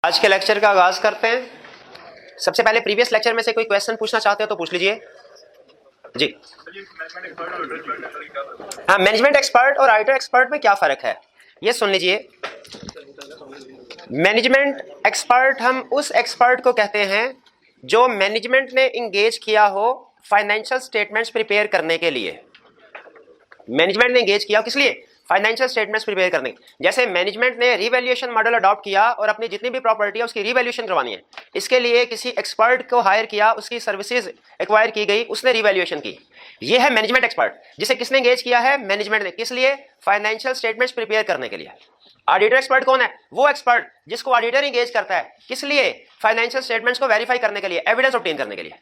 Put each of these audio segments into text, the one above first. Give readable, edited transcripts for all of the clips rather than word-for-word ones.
आज के लेक्चर का आगाज करते हैं। सबसे पहले प्रीवियस लेक्चर में से कोई क्वेश्चन पूछना चाहते हो तो पूछ लीजिए जी। हाँ, मैनेजमेंट एक्सपर्ट और ऑडिटर एक्सपर्ट में क्या फर्क है ये सुन लीजिए। मैनेजमेंट एक्सपर्ट हम उस एक्सपर्ट को कहते हैं जो मैनेजमेंट ने इंगेज किया हो फाइनेंशियल स्टेटमेंट्स प्रिपेयर करने के लिए। मैनेजमेंट ने इंगेज किया किस लिए? फाइनेंशियल स्टेटमेंट्स प्रिपेयर करने। जैसे मैनेजमेंट ने रिवैल्यूएशन मॉडल अडॉप्ट किया और अपनी जितनी भी प्रॉपर्टी है उसकी रिवैल्यूएशन करवानी है, इसके लिए किसी एक्सपर्ट को हायर किया, उसकी सर्विसेज एक्वायर की गई, उसने रिवैल्यूएशन की। ये है मैनेजमेंट एक्सपर्ट, जिसे किसने इंगेज किया है? मैनेजमेंट ने। किस लिए? फाइनेंशियल स्टेटमेंट्स प्रिपेयर करने के लिए। ऑडिटर एक्सपर्ट कौन है? वो एक्सपर्ट जिसको ऑडिटर इंगेज करता है। किस लिए? फाइनेंशियल स्टेटमेंट्स को वेरीफाई करने के लिए, एविडेंस ऑब्टेन करने के लिए।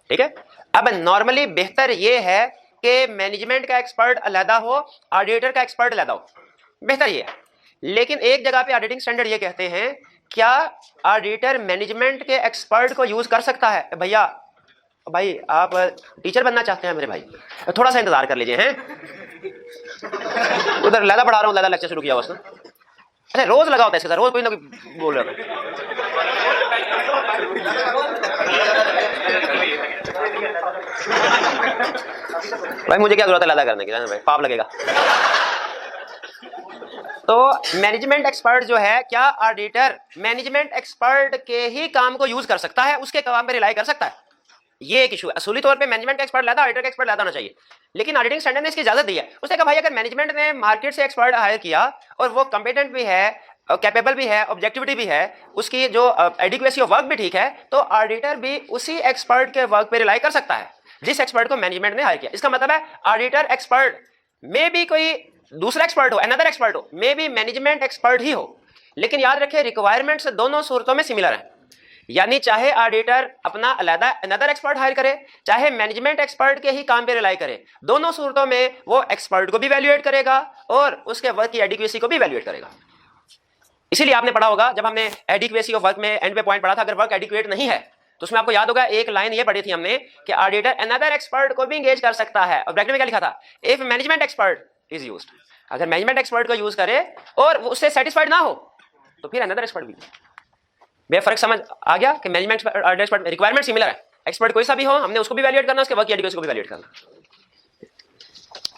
ठीक है। अब नॉर्मली बेहतर ये है कि मैनेजमेंट का एक्सपर्ट अलग हो, ऑडिटर का एक्सपर्ट अलग हो, बेहतर ये है। लेकिन एक जगह पे ऑडिटिंग स्टैंडर्ड ये कहते हैं, क्या ऑडिटर मैनेजमेंट के एक्सपर्ट को यूज कर सकता है? भैया भाई आप टीचर बनना चाहते हैं मेरे भाई, थोड़ा सा इंतजार कर लीजिए हैं। उधर लैदा पढ़ा रहा हूँ, लैदा लेक्चर शुरू किया उसने। अच्छा, रोज लगा होता है इसके साथ, रोज कोई ना कोई बोल रहा है। भाई मुझे क्या जरूरत है लैदा करने की, भाई पाप लगेगा। तो मैनेजमेंट एक्सपर्ट जो है, क्या ऑडिटर मैनेजमेंट एक्सपर्ट के ही काम को यूज कर सकता है, उसके काम पे रिलाई कर सकता है? ये एक इशू है। असूली तौर पे मैनेजमेंट का एक्सपर्ट लाता, ऑडिटर का एक्सपर्ट लाता होना चाहिए, लेकिन ऑडिटिंग स्टैंडर्ड ने इसकी इजाजत दी है। उसने कहा भाई अगर मैनेजमेंट ने मार्केट से एक्सपर्ट हायर किया और वो कॉम्पिटेंट भी है, कैपेबल भी है, ऑब्जेक्टिविटी भी है, उसकी जो एडिक्वेसी ऑफ वर्क भी ठीक है, तो ऑडिटर भी उसी एक्सपर्ट के वर्क पे रिलाई कर सकता है जिस एक्सपर्ट को मैनेजमेंट ने हायर किया। इसका मतलब है ऑडिटर एक्सपर्ट में भी कोई दूसरा एक्सपर्ट हो, अनदर एक्सपर्ट हो, मे भी मैनेजमेंट एक्सपर्ट ही हो, लेकिन याद रखें रिक्वायरमेंट्स दोनों सूरतों में सिमिलर है। यानी चाहे ऑडिटर अपना अलग अनदर एक्सपर्ट हायर करे, चाहे मैनेजमेंट एक्सपर्ट के ही काम पे रिलाई करे, दोनों सूरतों में वो एक्सपर्ट को भी वैल्यूएट करेगा और उसके वर्क की एडिक्वेसी को भी वैल्यूएट करेगा। इसीलिए आपने पढ़ा होगा, जब हमने एडिक्वेसी ऑफ वर्क में एंड पे पॉइंट पढ़ा था, अगर वर्क एडिक्वेट नहीं है तो उसमें आपको याद होगा एक लाइन ये पढ़ी थी हमने कि ऑडिटर अनदर एक्सपर्ट को भी एंगेज कर सकता है, और ब्रैकेट में क्या लिखा था? If management expert is used. अगर मैनेजमेंट एक्सपर्ट को यूज करे और उससे सेटिस्फाइड ना हो तो फिर अनदर एक्सपर्ट भी। बे फर्क समझ आ गया कि management auditor expert requirement similar है। एक्सपर्ट कोई सा भी हो, हमने उसको भी वैल्यूएट करना, उसके वर्क की एडिक्वेसी को भी वैल्यूएट करना।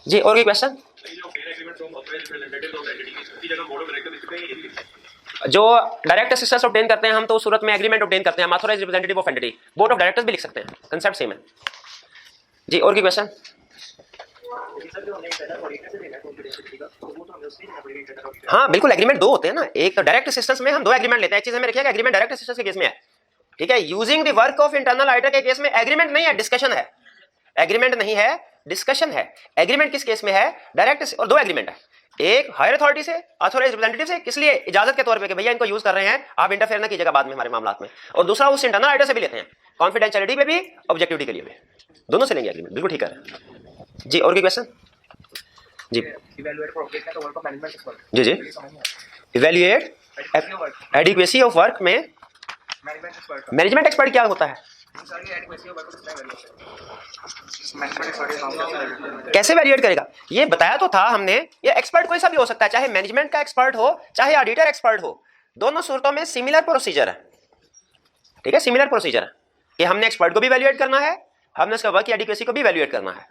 जी और कोई क्वेश्चन? जो डायरेक्ट असिस्टेंस ऑब्टेन करते हैं हम, तो उस सूरत में एग्रीमेंट ऑब्टेन करते हैं, हम authorised representative of entity, board of directors भी लिख सकते हैं, कांसेप्ट सेम है। जी और कोई क्वेश्चन? हाँ बिल्कुल, एग्रीमेंट दो होते हैं ना। एक तो डायरेक्ट असिस्टेंस में हम दो एग्रीमेंट लेते हैं। एक चीज हमें रखिएगा, एग्रीमेंट डायरेक्ट असिस्टेंस के केस में है, ठीक है। Using the work of internal auditor के केस में एग्रीमेंट नहीं है, डिस्कशन है। एग्रीमेंट नहीं है, डिस्कशन है। एग्रीमेंट किस केस में है? डायरेक्ट। और दो एग्रीमेंट है, एक हायर अथॉरिटी से, ऑथराइज्ड रिप्रेजेंटेटिव से, किस लिए? इजाजत के तौर पे कि भैया इनको यूज कर रहे हैं, आप इंटरफेयर ना कीजिएगा बाद में हमारे मामलात में। और दूसरा उस इंटरनल ऑडिटर से भी लेते हैं, कॉन्फिडेंशियलिटी पे भी, ऑब्जेक्टिविटी के लिए भी, दोनों से लेंगे एग्रीमेंट। बिल्कुल ठीक है जी। और कोई क्वेश्चन? जी जी जी इवैल्यूएट एडिक्वेसी ऑफ वर्क में मैनेजमेंट एक्सपर्ट क्या होता है? कैसे वैल्यूएट करेगा? ये बताया तो था हमने। ये एक्सपर्ट कोई सा भी हो सकता है, चाहे मैनेजमेंट का एक्सपर्ट हो, चाहे ऑडिटर एक्सपर्ट हो, दोनों सूरतों में सिमिलर प्रोसीजर है, ठीक है। सिमिलर प्रोसीजर है कि हमने एक्सपर्ट को भी वैल्यूएट करना है, हमने उसका वर्क की एडिक्वेसी को भी वैल्यूएट करना है,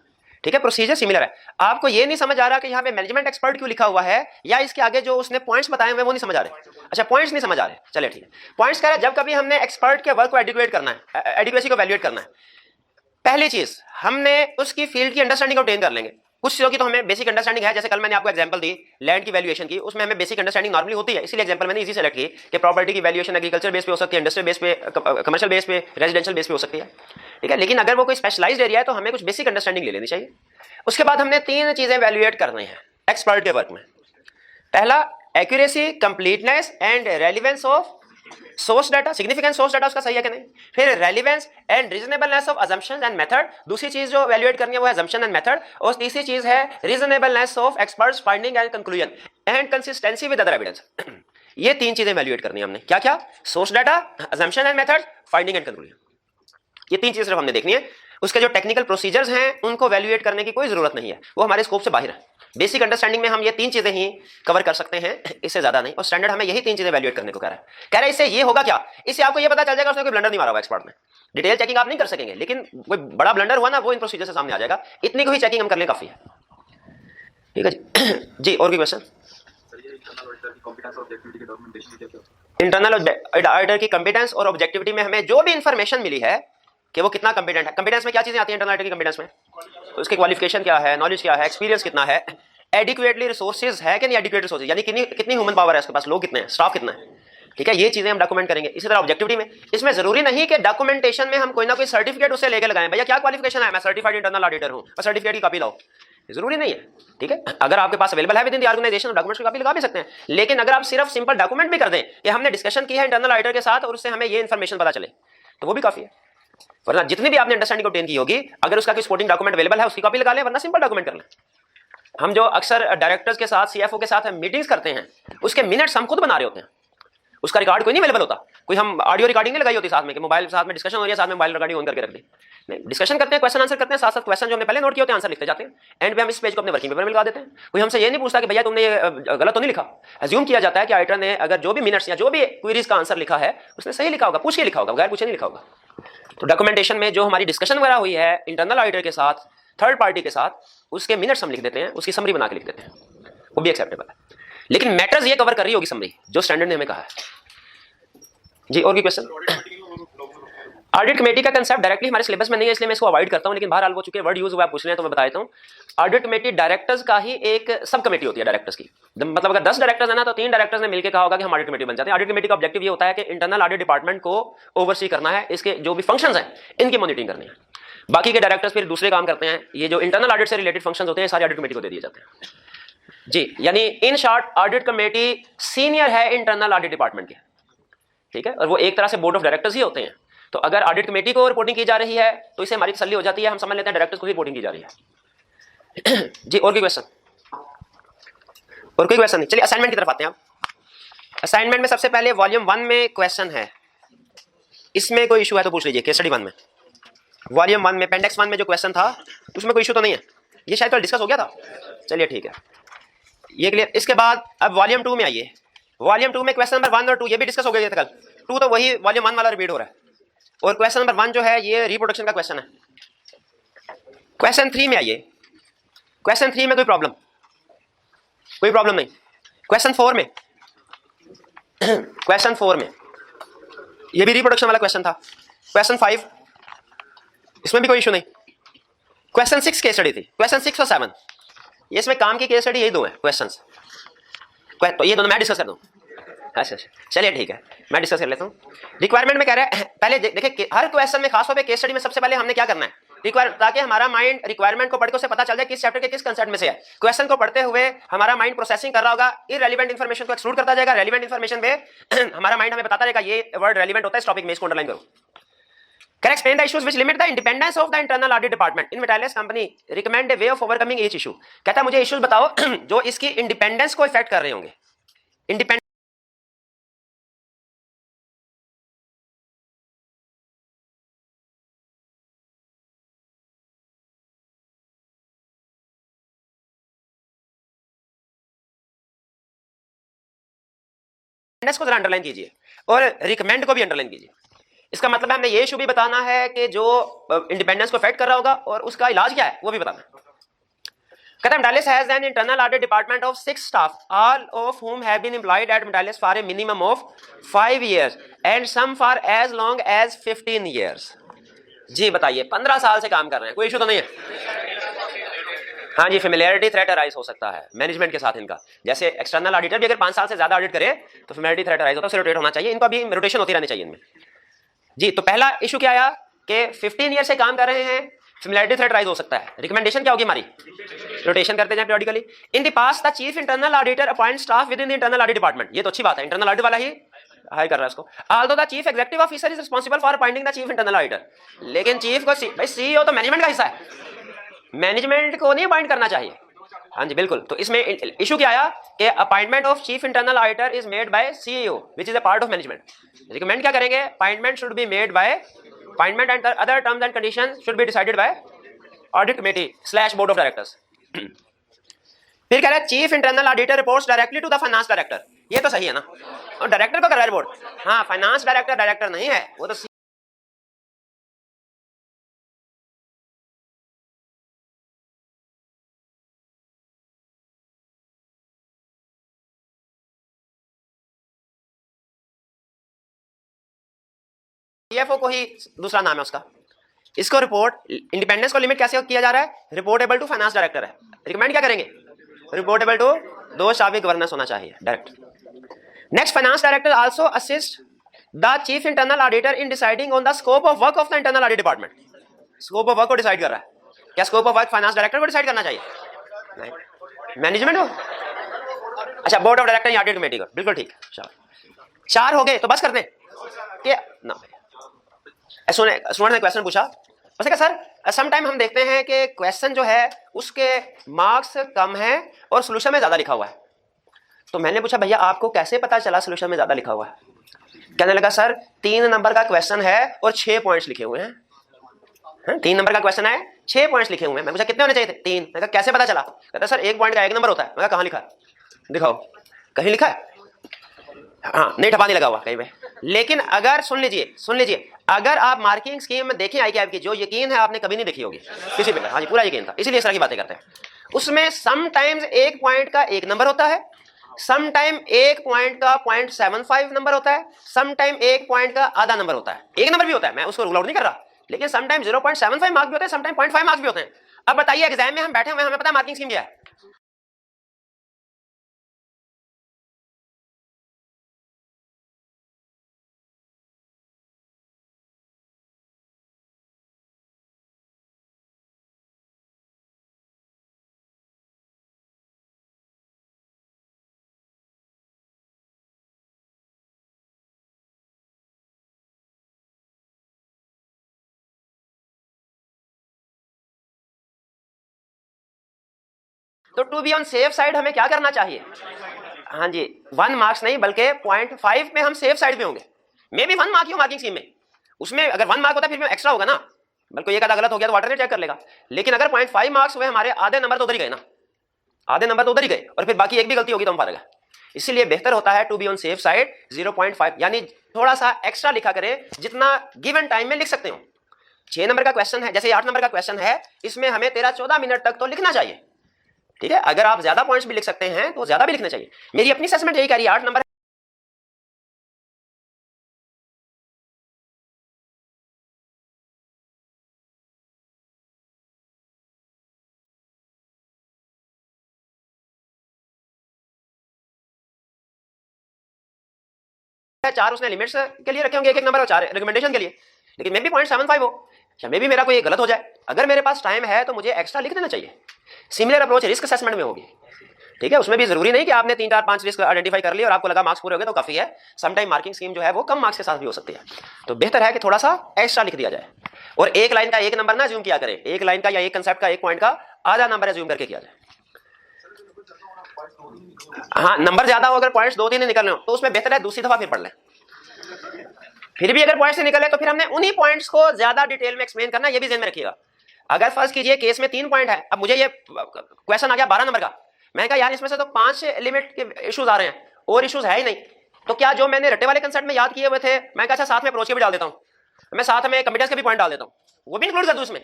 ठीक है। प्रोसीजर सिमिलर है। आपको ये नहीं समझ आ रहा कि यहाँ पे मैनेजमेंट एक्सपर्ट क्यों लिखा हुआ है, या इसके आगे जो उसने पॉइंट्स बताए हुए वो नहीं समझ आ रहे? अच्छा, पॉइंट्स नहीं समझ आ रहे, चलिए ठीक है। पॉइंट्स कह रहा है जब कभी हमने एक्सपर्ट के वर्क को एडिक्वेट करना है, एडिक्वेसी को वैल्यूएट करना है, पहली चीज हमने उसकी फील्ड की अंडरस्टैंडिंग ऑब्टेन कर लेंगे। कुछ चीजों की तो हमें बेसिक अंडरस्टैंडिंग है, जैसे कल मैंने आपको एग्जांपल दी लैंड की वैल्यूएशन की, उसमें हमें बेसिक अंडरस्टैंडिंग नॉर्मली होती है, इसलिए एग्जांपल मैंने इजी सेलेक्ट की कि प्रॉपर्टी की वैल्यूएशन एग्रीकल्चर बेस पे हो सकती है, इंडस्ट्रियल बेस पे, कमर्शियल बेस पे, रेजिडेंशियल बेस पे हो सकती है, ठीक है। लेकिन अगर वो कोई स्पेशलाइज्ड एरिया है तो हमें कुछ बेसिक अंडरस्टैंडिंग ले लेनी चाहिए। उसके बाद हमने तीन चीजें वैल्यूएट करनी है एक्सपर्ट के वर्क में। पहला, accuracy, completeness and relevance of source data, significant source data उसका सही है कि नहीं। फिर relevance and reasonableness of assumptions and method, दूसरी चीज जो वैल्यूएट करनी है वो है अजम्पशन एंड मेथड। और तीसरी चीज है reasonableness of experts finding and conclusion and consistency with other evidence. ये तीन चीजें वैल्यूएट करनी है हमने। क्या क्या? Source data, assumption and method, finding and conclusion. ये तीन चीजें सिर्फ हमने देखनी है। उसके जो टेक्निकल प्रोसीजर्स हैं उनको वैल्यूएट करने की कोई जरूरत नहीं है, वो हमारे स्कोप से बाहर है। बेसिक अंडरस्टैंडिंग में हम ये 3 चीजें ही कवर कर सकते हैं, इससे ज्यादा नहीं। और स्टैंडर्ड हमें यही 3 चीजें वैल्यूएट करने को कह रहा है इससे ये होगा क्या, इससे आपको ये पता चल जाएगा उसने कोई ब्लंडर नहीं मारा हुआ एक्सपर्ट में। डिटेल चेकिंग आप नहीं कर सकेंगे, लेकिन कोई बड़ा ब्लंडर हुआ ना वो इन प्रोसीजर से सामने आ जाएगा। इतनी को ही चेकिंग हम कर लें काफी है। ठीक है जी। जी और कोई क्वेश्चन? इंटरनल ऑडिटर की कॉम्पिटेंस और ऑब्जेक्टिविटी में हमें जो भी इंफॉर्मेशन मिली है कि वो कितना कॉम्पिटेंट है। कॉम्पिटेंस में क्या चीजें आती हैं इंटरनल ऑडिटर की कॉम्पिटेंस में? तो उसकी क्वालिफिकेशन क्या है, नॉलेज क्या है, एक्सपीरियंस कितना है, एडिक्वेटली रिसोर्सेज है कि नहीं एडिक्वेट रिसोर्सेज, यानी कितनी ह्यूमन पावर है उसके पास, लोग कितने हैं, स्टाफ कितना है। ठीक है, ये चीजें हम डॉक्यूमेंट करेंगे। इसी तरह ऑब्जेक्टिविटी में, इसमें जरूरी नहीं कि डॉक्यूमेंटेशन में हम कोई ना कोई सर्टिफिकेट उससे लेकर लगाएं, भैया क्या क्वालिफिकेशन है, मैं सर्टिफाइड इंटरनल ऑडिटर हूं, बस सर्टिफिकेट की कॉपी लाओ, जरूरी नहीं है। ठीक है, अगर आपके पास अवेलेबल है within the organisation documents की कॉपी लगा भी सकते हैं, लेकिन अगर आप सिर्फ सिंपल डॉक्यूमेंट भी कर दें कि हमने डिस्कशन की है इंटरनल ऑडिटर के साथ और उससे हमें ये इन्फॉर्मेशन पता चले, तो वो भी काफी है। वरना जितनी भी आपने अंडरस्टैंडिंग ऑब्टेन की होगी, अगर उसका कोई सपोर्टिंग डॉक्यूमेंट अवेलेबल है उसकी कॉपी लगा लें, वरना सिंपल डॉक्यूमेंट कर लें। हम जो अक्सर डायरेक्टर्स के साथ, सीएफओ के साथ मीटिंग्स करते हैं, उसके मिनट्स हम खुद बना रहे होते हैं, उसका रिकॉर्ड कोई नहीं अवेलेबल होता। कोई हम ऑडियो रिकॉर्डिंग नहीं लगाई होती साथ में कि मोबाइल साथ में डिस्कशन हो रही है, साथ में मोबाइल रिकॉर्डिंग ऑन करके रख दी। नहीं, डिस्कशन करते हैं, क्वेश्चन आंसर करते हैं, साथ साथ क्वेश्चन जो हमने पहले नोट किए होते हैं आंसर लिखते जाते हैं। एंड पे हम इस पेज को अपने वर्किंग पेपर में लगा देते हैं। कोई हमसे ये नहीं पूछता कि भैया तुमने ये गलत तो नहीं लिखा। अज्यूम किया जाता है कि ऑडिटर ने अगर जो भी मिनट्स या जो भी क्वेरीज का आंसर लिखा है उसने सही लिखा होगा, पूछ के लिखा होगा, बगैर पूछे नहीं लिखा होगा। तो डॉक्यूमेंटेशन में जो हमारी डिस्कशन वगैरह हुई है इंटरनल ऑडिटर के साथ, थर्ड पार्टी के साथ, उसके मिनट्स हम लिख देते हैं, उसकी समरी बना के लिख देते हैं, वो भी एक्सेप्टेबल है। लेकिन मैटर्स ये कवर कर रही होगी समरी जो स्टैंडर्ड ने हमें कहा है। जी और भी क्वेश्चन? ऑडिट कमेटी का कंसेप्ट डायरेक्टली हमारे सिलेबस में नहीं है, इसलिए मैं इसको अवॉइड करता हूं, लेकिन बहरहाल वो चूंकि वर्ड यूज हुआ है पूछ रहे हैं तो मैं बता देता हूं। ऑडिट कमेटी डायरेक्टर्स का ही एक सब कमेटी होती है डायरेक्टर्स की। मतलब अगर 10 डायरेक्टर्स है ना तो 3 डायरेक्टर्स ने मिलकर कहा होगा कि हम ऑडिट कमेटी बन जाते हैं। ऑडिट कमेटी का ऑब्जेक्टिव ये होता है कि इंटरनल ऑडिट डिपार्टमेंट को ओवरसी करना है, इसके जो भी फंक्शंस हैं इनकी मॉनिटरिंग करनी है। बाकी के डायरेक्टर्स फिर दूसरे काम करते हैं। ये जो इंटरनल ऑडिट से रिलेटेड फंक्शंस होते हैं सारे ऑडिट कमेटी को दे दिए जाते हैं। जी, यानी in short audit committee senior है इंटरनल ऑडिट डिपार्टमेंट के। ठीक है, और वो एक तरह से बोर्ड ऑफ डायरेक्टर्स ही होते हैं। तो अगर ऑडिट कमेटी को रिपोर्टिंग की जा रही है तो इससे हमारी तसल्ली हो जाती है, हम समझ लेते हैं डायरेक्टर्स को ही रिपोर्टिंग की जा रही है। जी और कोई क्वेश्चन? और कोई क्वेश्चन नहीं? चलिए असाइनमेंट की तरफ आते हैं। आप असाइनमेंट में सबसे पहले वॉल्यूम 1 में क्वेश्चन है, इसमें कोई इशू है तो पूछ लीजिए। केस स्टडी 1 में, वॉल्यूम 1 में अपेंडिक्स 1 में जो क्वेश्चन था उसमें कोई इशू तो नहीं है? ये शायद कल डिस्कस हो गया था। चलिए ठीक है, ये क्लियर। इसके बाद अब वॉल्यूम 2 में आइए। वॉल्यूम 2 में क्वेश्चन नंबर 1 और 2 ये भी डिस्कस हो गया था कल। 2 तो वही वॉल्यूम 1 वाला रिपीट हो रहा है, और क्वेश्चन नंबर 1 जो है ये रिप्रोडक्शन का क्वेश्चन है। क्वेश्चन 3 में आइए। क्वेश्चन 3 में कोई प्रॉब्लम नहीं। क्वेश्चन 4 में क्वेश्चन 4 में ये भी रिप्रोडक्शन वाला क्वेश्चन था। क्वेश्चन 5 इसमें भी कोई इशू नहीं। क्वेश्चन 6 केस स्टडी थी। क्वेश्चन 6 और 7 ये इसमें काम की केस स्टडी यही दो है क्वेश्चंस, तो ये दोनों मैं डिस्कस कर दूं। अच्छा चलिए ठीक है, मैं डिस्कस कर लेता हूँ। रिक्वायरमेंट में कह रहा है पहले देखिए हर क्वेश्चन में, खासतौर पे केस स्टडी में सबसे पहले हमने क्या करना है, ताकि हमारा माइंड रिक्वायरमेंट को पढ़ के उसे पता चल जाए किस चैप्टर के किस कंसेप्ट में से है। क्वेश्चन को पढ़ते हुए हमारा माइंड प्रोसेसिंग कर रहा होगा, इररिलेवेंट इन्फॉर्मेशन को एक्सक्लूड करता जाएगा, रेलिवेंट इन्फॉर्मेशन में हमारा माइंड हमें बताता रहेगा ये वर्ड रेलिवेंट होता है इस टॉपिक में, इसको अंडरलाइन करो। Can explain the issues which limit the independence of the internal audit department in Metallius company. Recommend a way of overcoming each issue. कहता है मुझे इश्यूज बताओ जो इसकी इंडिपेंडेंस को इफेक्ट कर रहे होंगे। इंडिपेंडेंस को जरा अंडरलाइन कीजिए और रिकमेंड को भी अंडरलाइन कीजिए। इसका मतलब है हमने ये इशू भी बताना है कि जो इंडिपेंडेंस को इफेक्ट कर रहा होगा और उसका इलाज क्या है वो भी बताना है। कहता है Metallius has an internal audit department of 6 staff, all of whom have been employed at Metallius for a minimum of 5 years and some for as long as 15 years. जी बताइए, 15 साल से काम कर रहे हैं, कोई इशू तो नहीं है? हाँ जी, फेमिलियरिटी थ्रेट अराइज हो सकता है मैनेजमेंट के साथ इनका। जैसे एक्सटर्नल ऑडिटर भी अगर 5 साल से ज्यादा ऑडिट करे तो फेमिलियरिटी थ्रेट अराइज होता है, उसे रोटेट होना चाहिए। इनको अभी रोटेशन होती रहनी चाहिए इनमें। जी तो पहला इशू क्या आया कि 15 ईयर से काम कर रहे हैं, फेमिलियरिटी थ्रेट राइज हो सकता है। रिकमेंडेशन क्या होगी हमारी? रोटेशन करते जाएं periodically. In the past the chief internal auditor appoint staff within the internal audit department. ये तो अच्छी बात है, इंटरनल ऑडिट वाला ही हायर कर रहा है इसको। Although the chief executive officer is responsible for appointing the chief internal auditor, लेकिन चीफ को भाई सीईओ तो मैनेजमेंट का हिस्सा है, मैनेजमेंट को नहीं अपॉइंट करना चाहिए। हाँ जी बिल्कुल। तो इसमें इशू क्या आया कि appointment of chief internal auditor is made by CEO which is a part of management. Recommend क्या करेंगे? Appointment should be made by appointment and other terms and conditions should be decided by audit committee / board of directors. फिर कह रहा है chief internal auditor reports directly to the finance director, ये तो सही है ना, और डायरेक्टर को कर रहा है रिपोर्ट, हाँ फाइनेंस डायरेक्टर डायरेक्टर नहीं है वो तो सीएफओ को ही दूसरा नाम है उसका। इसको रिपोर्ट इंडिपेंडेंस को लिमिट कैसे किया जा रहा है, रिपोर्टेबल टू फाइनेंस डायरेक्टर है, रिकमेंड क्या करेंगे, रिपोर्टेबल टू दो शाबी गवर्नेंस होना चाहिए direct. Next, finance director also assist the chief internal auditor in deciding on the scope of work of the internal audit department. Scope of work को decide कर रहा है, क्या scope of work finance director को decide करना चाहिए, management को, अच्छा बोर्ड ऑफ डायरेक्टर या ऑडिट कमेटी को, बिल्कुल ठीक। चार हो गए तो बस कर दें कि ना। स्टूडेंट ने क्वेश्चन पूछा, उसने कहा सर समटाइम हम देखते हैं कि क्वेश्चन जो है उसके मार्क्स कम हैं और सोल्यूशन में ज्यादा लिखा हुआ है, तो मैंने पूछा भैया आपको कैसे पता चला सोल्यूशन में ज्यादा लिखा हुआ है, कहने लगा सर 3 नंबर का क्वेश्चन है और 6 पॉइंट्स लिखे हुए हैं, 3 नंबर का क्वेश्चन है 6 पॉइंट्स लिखे हुए हैं। मैं पूछा कितने होने चाहिए थे, 3। मैं कहा कैसे पता चला, कहता सर 1 पॉइंट का 1 नंबर होता है। मैं कहा कहाँ लिखा है, दिखाओ कहीं लिखा है, हाँ नहीं ठपा नहीं लगा हुआ कहीं पे। लेकिन अगर सुन लीजिए अगर आप मार्किंग स्कीम में देखें आई की, जो यकीन है आपने कभी नहीं देखी होगी किसी पे, हाँ जी पूरा यकीन था, इसीलिए इस तरह की बातें करते हैं। उसमें समटाइम्स 1 पॉइंट का 1 नंबर होता है, समटाइम 1 पॉइंट का 0.75 नंबर होता है, समटाइम 1 पॉइंट का आधा नंबर होता है, 1 नंबर भी होता है, मैं उसको रूल आउट नहीं कर रहा, लेकिन समटाइम 0.75 मार्क्स भी होते हैं, समटाइम 0.5 मार्क्स भी होते हैं। अब बताइए एग्जाम में हम बैठे हुए, हमें पता है मार्किंग स्कीम क्या है, तो to be on safe side हमें क्या करना चाहिए, हाँ जी 1 मार्क्स नहीं बल्कि 0.5 में हम सेफ साइड पे होंगे। मे भी 1 मार्क ही हो मार्किंग स्कीम में, उसमें अगर 1 मार्क होता है फिर भी एक्स्ट्रा होगा ना, बल्कि एक आधा गलत हो गया तो वाटर चेक कर लेगा, लेकिन अगर 0.5 मार्क्स हुए हमारे, आधे नंबर तो उधर ही गए ना, आधे नंबर तो उधर ही गए, और फिर बाकी एक भी गलती होगी तो हम फारेगा। इसीलिए बेहतर होता है to be on safe side 0.5, यानी थोड़ा सा एक्स्ट्रा लिखा करें जितना गिवन टाइम में लिख सकते हो। 6 नंबर का क्वेश्चन है, जैसे 8 नंबर का क्वेश्चन है, इसमें हमें 13-14 मिनट तक तो लिखना चाहिए, ठीक है। अगर आप ज्यादा पॉइंट्स भी लिख सकते हैं तो ज्यादा भी लिखना चाहिए। मेरी अपनी असेसमेंट यही कह रही है 8 नंबर है, 4 उसने लिमिट्स के लिए रखे होंगे, 1-1 नंबर और 4 रिकमेंडेशन के लिए, लेकिन मे भी 0.75 हो, या मे भी मेरा कोई गलत हो जाए। अगर मेरे पास टाइम है तो मुझे एक्स्ट्रा लिख देना चाहिए। सिमिलर अप्रोच रिस्क असेसमेंट में होगी, ठीक है। उसमें भी जरूरी नहीं कि आपने 3-4-5 रिस्क आइडेंटिफाई कर लिए और आपको लगा मार्क्स पूरे हो गए तो काफी है। समटाइम मार्किंग स्कीम जो है वो कम मार्क्स के साथ भी हो सकती है, तो बेहतर है कि थोड़ा सा एक्स्ट्रा लिख दिया जाए। और एक लाइन का 1 नंबर ना ज्यूम किया करें, एक लाइन का या एक कंसेप्ट का 1 पॉइंट का आधा नंबर ज्यूम करके किया जाए। हाँ नंबर ज्यादा हो, अगर पॉइंट्स 2-3 निकल रहे हो तो उसमें बेहतर है दूसरी दफा फिर पढ़ लें। फिर भी अगर पॉइंट से निकले तो फिर हमने उन्हीं पॉइंट्स को ज्यादा डिटेल में एक्सप्लेन करना, ये भी ध्यान में रखिएगा। अगर फर्ज कीजिए केस में 3 पॉइंट है, अब मुझे ये क्वेश्चन आ गया 12 नंबर का, मैंने कहा यार इसमें से तो 5 लिमिट के इश्यूज आ रहे हैं और इश्यूज है ही नहीं, तो क्या जो मैंने रट्टे वाले कंसेप्ट में याद किए हुए थे, मैं कहा अच्छा साथ में अप्रोच के भी डाल देता हूँ, मैं साथ में कमिटेंस के भी पॉइंट डाल देता हूँ, वो भी इंक्लूड कर दूं इसमें।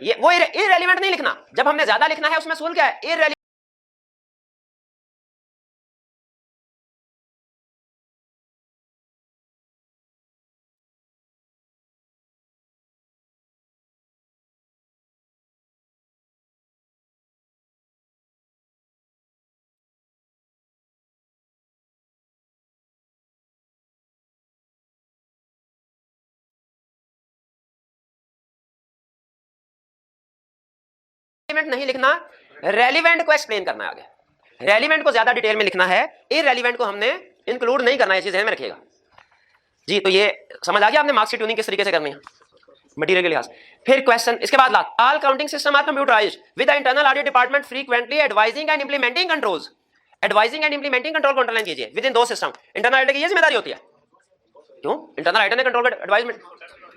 ये वो इररेलेवेंट नहीं लिखना, जब हमने ज्यादा लिखना है उसमें सूल क्या है, इररेलेवेंट नहीं लिखना, रेलिवेंट को एक्सप्लेन करना है आगे, रेलिवेंट को ज्यादा डिटेल में लिखना है, इररेलेवेंट को हमने इंक्लूड नहीं करना है, चीज ध्यान में रखिएगा जी। तो ये समझ आ गया आपने मार्क्स की ट्यूनिंग किस तरीके से करनी है मटेरियल के लिहाज। फिर क्वेश्चन इसके बाद last, all accounting system are computerised with the internal audit department frequently advising and implementing controls, advising and implementing control को अंडरलाइन कीजिए within 2 system. Internal auditor की ये जिम्मेदारी होती है, क्यों इंटरनल ऑडिटर ने कंट्रोल का एडवाइजमेंट,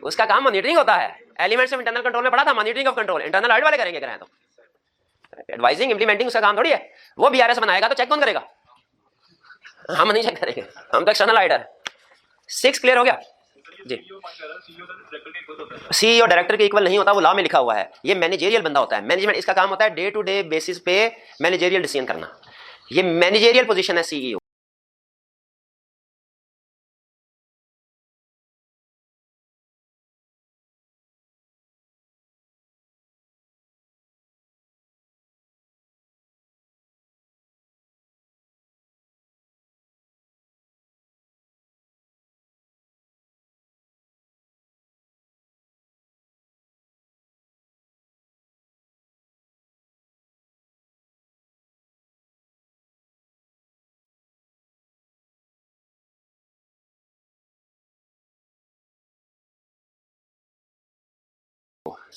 उसका काम मॉनिटरिंग होता है, एलिमेंट्स ऑफ इंटरनल कंट्रोल में पढ़ा था, monitoring of control internal audit वाले करेंगे, करें तो एडवाइजिंग इम्प्लीमेंटिंग उसका काम थोड़ी है। वो बीआरएस बनाएगा तो चेक कौन करेगा? हम नहीं चेक करेंगे, हम तो एक्सटर्नल ऑडिटर। 6 क्लियर हो गया जी। सीईओ डायरेक्टर के इक्वल नहीं होता, वो लॉ में लिखा हुआ है। ये मैनेजेरियल बंदा होता है। मैनेजमेंट इसका काम होता है डे टू डे बेसिस पे मैनेजेरियल डिसीजन करना। ये मैनेजेरियल पोजीशन है सीईओ।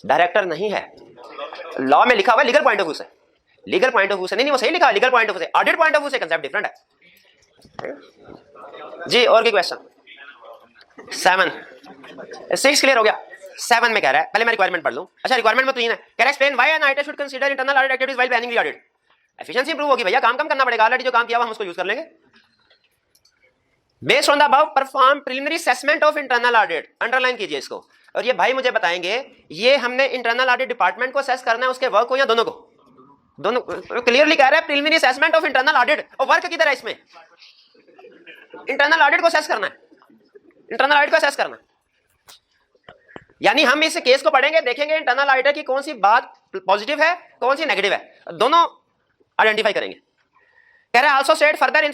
डायरेक्टर नहीं है, लॉ में लिखा हुआ है लीगल पॉइंट ऑफ व्यू से। लीगल पॉइंट ऑफ व्यू से नहीं, वो सही लिखा है लीगल पॉइंट ऑफ व्यू से। ऑडिट पॉइंट ऑफ व्यू से कंसेप्ट डिफरेंट है जी। और कोई क्वेश्चन? 7 6 क्लियर हो गया। 7 में कह रहा है, पहले मैं रिक्वायरमेंट पढ़ लूं। अच्छा, रिक्वायरमेंट में 3 है। कह रहा है explain why an auditor should consider internal audit activities while planning the audit. Efficiency improve होगी भैया, काम कम करना पड़ेगा। ऑलरेडी जो काम किया हुआ हम उसको यूज कर लेंगे। Based on the above perform preliminary assessment of internal audit, underline कीजिए इसको। और ये भाई मुझे बताएंगे, ये हमने इंटरनल ऑडिट डिपार्टमेंट को असेस करना है, उसके वर्क को, या दोनों को? दोनों। क्लियरली कह रहा है preliminary assessment of internal audit. और वर्क किधर है इसमें? इंटरनल ऑडिट को असेस करना है, इंटरनल ऑडिट को असेस करना है। यानी हम इस केस को पढ़ेंगे, देखेंगे इंटरनल ऑडिटर की कौन सी बात पॉजिटिव है, कौन सी नेगेटिव है, दोनों आइडेंटिफाई करेंगे। कह रहा है आल्सो स्टेट फर्दर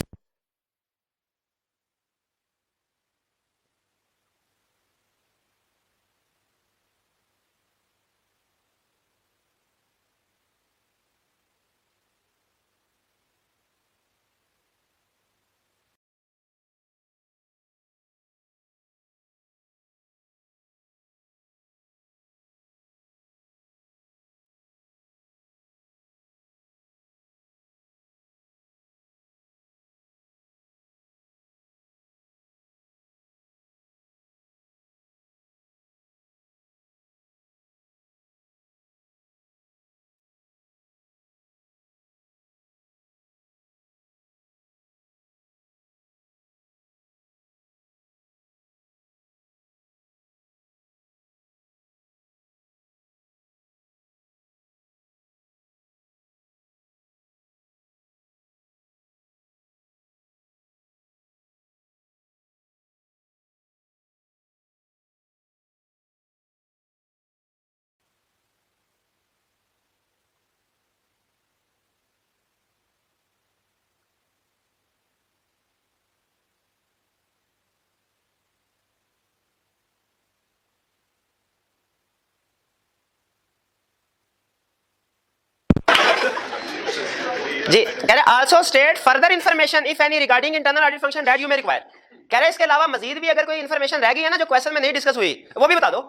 जी। कह रहे also state further information if any regarding internal audit function that you may require. कह रहे इसके अलावा मजीद भी अगर कोई इंफॉर्मेशन रह गई है ना, जो क्वेश्चन में नहीं डिस्कस हुई, वो भी बता दो।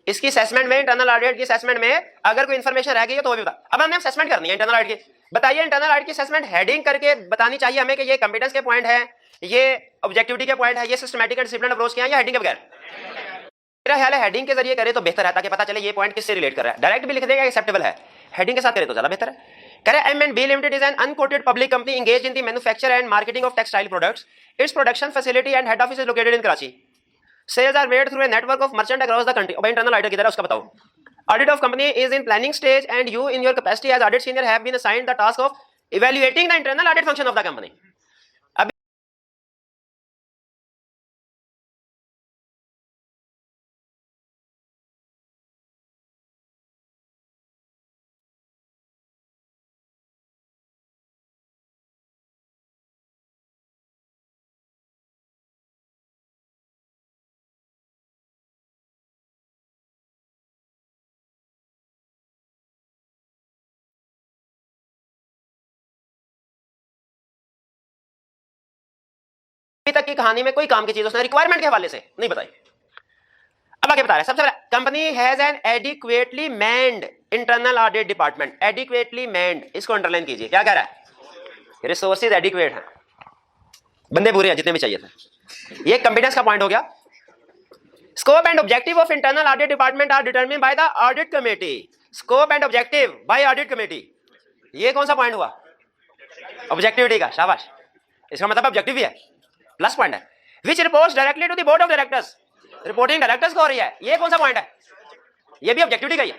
इसकी असेसमेंट में, इंटरनल ऑडिट की असेसमेंट में अगर कोई इंफॉर्मेशन रह गई है तो वो भी बता। अब हमने असेसमेंट करनी है इंटरनल ऑडिट की। बताइए इंटरनल ऑडिट की असेसमेंट हेडिंग करके बतानी चाहिए हमें कि ये कंपिटेंस के पॉइंट है, ये ऑब्जेक्टिविटी के पॉइंट है, ये सिस्टमैटिक एंड डिसिप्लिन अप्रोच के हैं, या हेडिंग के बगैर? मेरा ख्याल है हेडिंग के जरिए करे तो बेहतर है, ताकि पता चले ये पॉइंट किससे रिलेट कर रहा है। डायरेक्ट भी लिख देगा एक्सेप्टेबल है, हेडिंग के साथ करे तो ज्यादा बेहतर है। कह रहे M&B Limited is an unquoted public company engaged in the manufacture and marketing of textile products. Its production facility and head office is located in Karachi. Sales are made through a network of merchants across the country. अब internal auditor किधर है उसका बताओ। Audit of company is in planning stage and you in your capacity as audit senior have been assigned the task of evaluating the internal audit function of the company. अभी तक की कहानी में कोई काम की चीज उसने रिक्वायरमेंट के हवाले से नहीं बताई। अब आगे बता रहा है, सबसे पहले company has an adequately manned internal audit department. Adequately manned, इसको अंडरलाइन कीजिए। क्या कह रहा है? रिसोर्सेज एडिक्वेट हैं, बंदे पूरे हैं जितने भी चाहिए थे। ये कंपिटेंस का पॉइंट हो गया। Scope and objective of internal audit department are determined by the audit committee. Scope and objective by audit committee, ये कौन सा पॉइंट हुआ? ऑब्जेक्टिविटी का, शाबाश, इसका मतलब ऑब्जेक्टिव भी है, प्लस पॉइंट है। Which reports directly to the board of directors, reporting directors को हो रही है, ये कौन सा पॉइंट है? ये भी ऑब्जेक्टिविटी का ही है,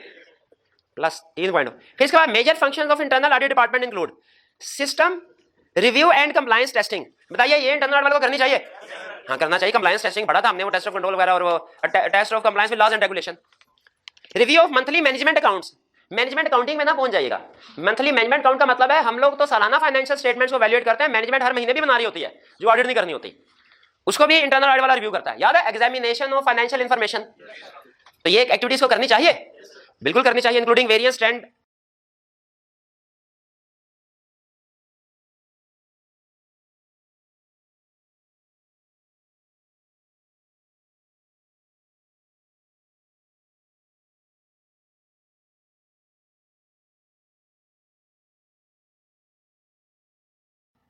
प्लस 3 पॉइंट। फिर इसके बाद major functions of internal audit department include system review and compliance testing. बताइए ये इंटरनल ऑडिट वालों को करनी चाहिए? हाँ करना चाहिए। कंप्लायंस टेस्टिंग पढ़ा था हमने, वो टेस्ट ऑफ कंट्रोल वगैरह और वो test of compliance with laws and regulation. Review of monthly management accounts, management accounting में ना पहुंच जाइएगा। मंथली मैनेजमेंट अकाउंट का मतलब है हम लोग तो सालाना फाइनेंशियल स्टेटमेंट्स को वैल्यूएट करते हैं, मैनेजमेंट हर महीने भी बना रही होती है जो ऑडिट नहीं करनी होती, उसको भी इंटरनल ऑडिट वाला रिव्यू करता है। याद है एग्जामिनेशन ऑफ फाइनेंशियल इंफॉर्मेशन, तो ये एक्टिविटीज को करनी चाहिए, बिल्कुल करनी चाहिए, including various trend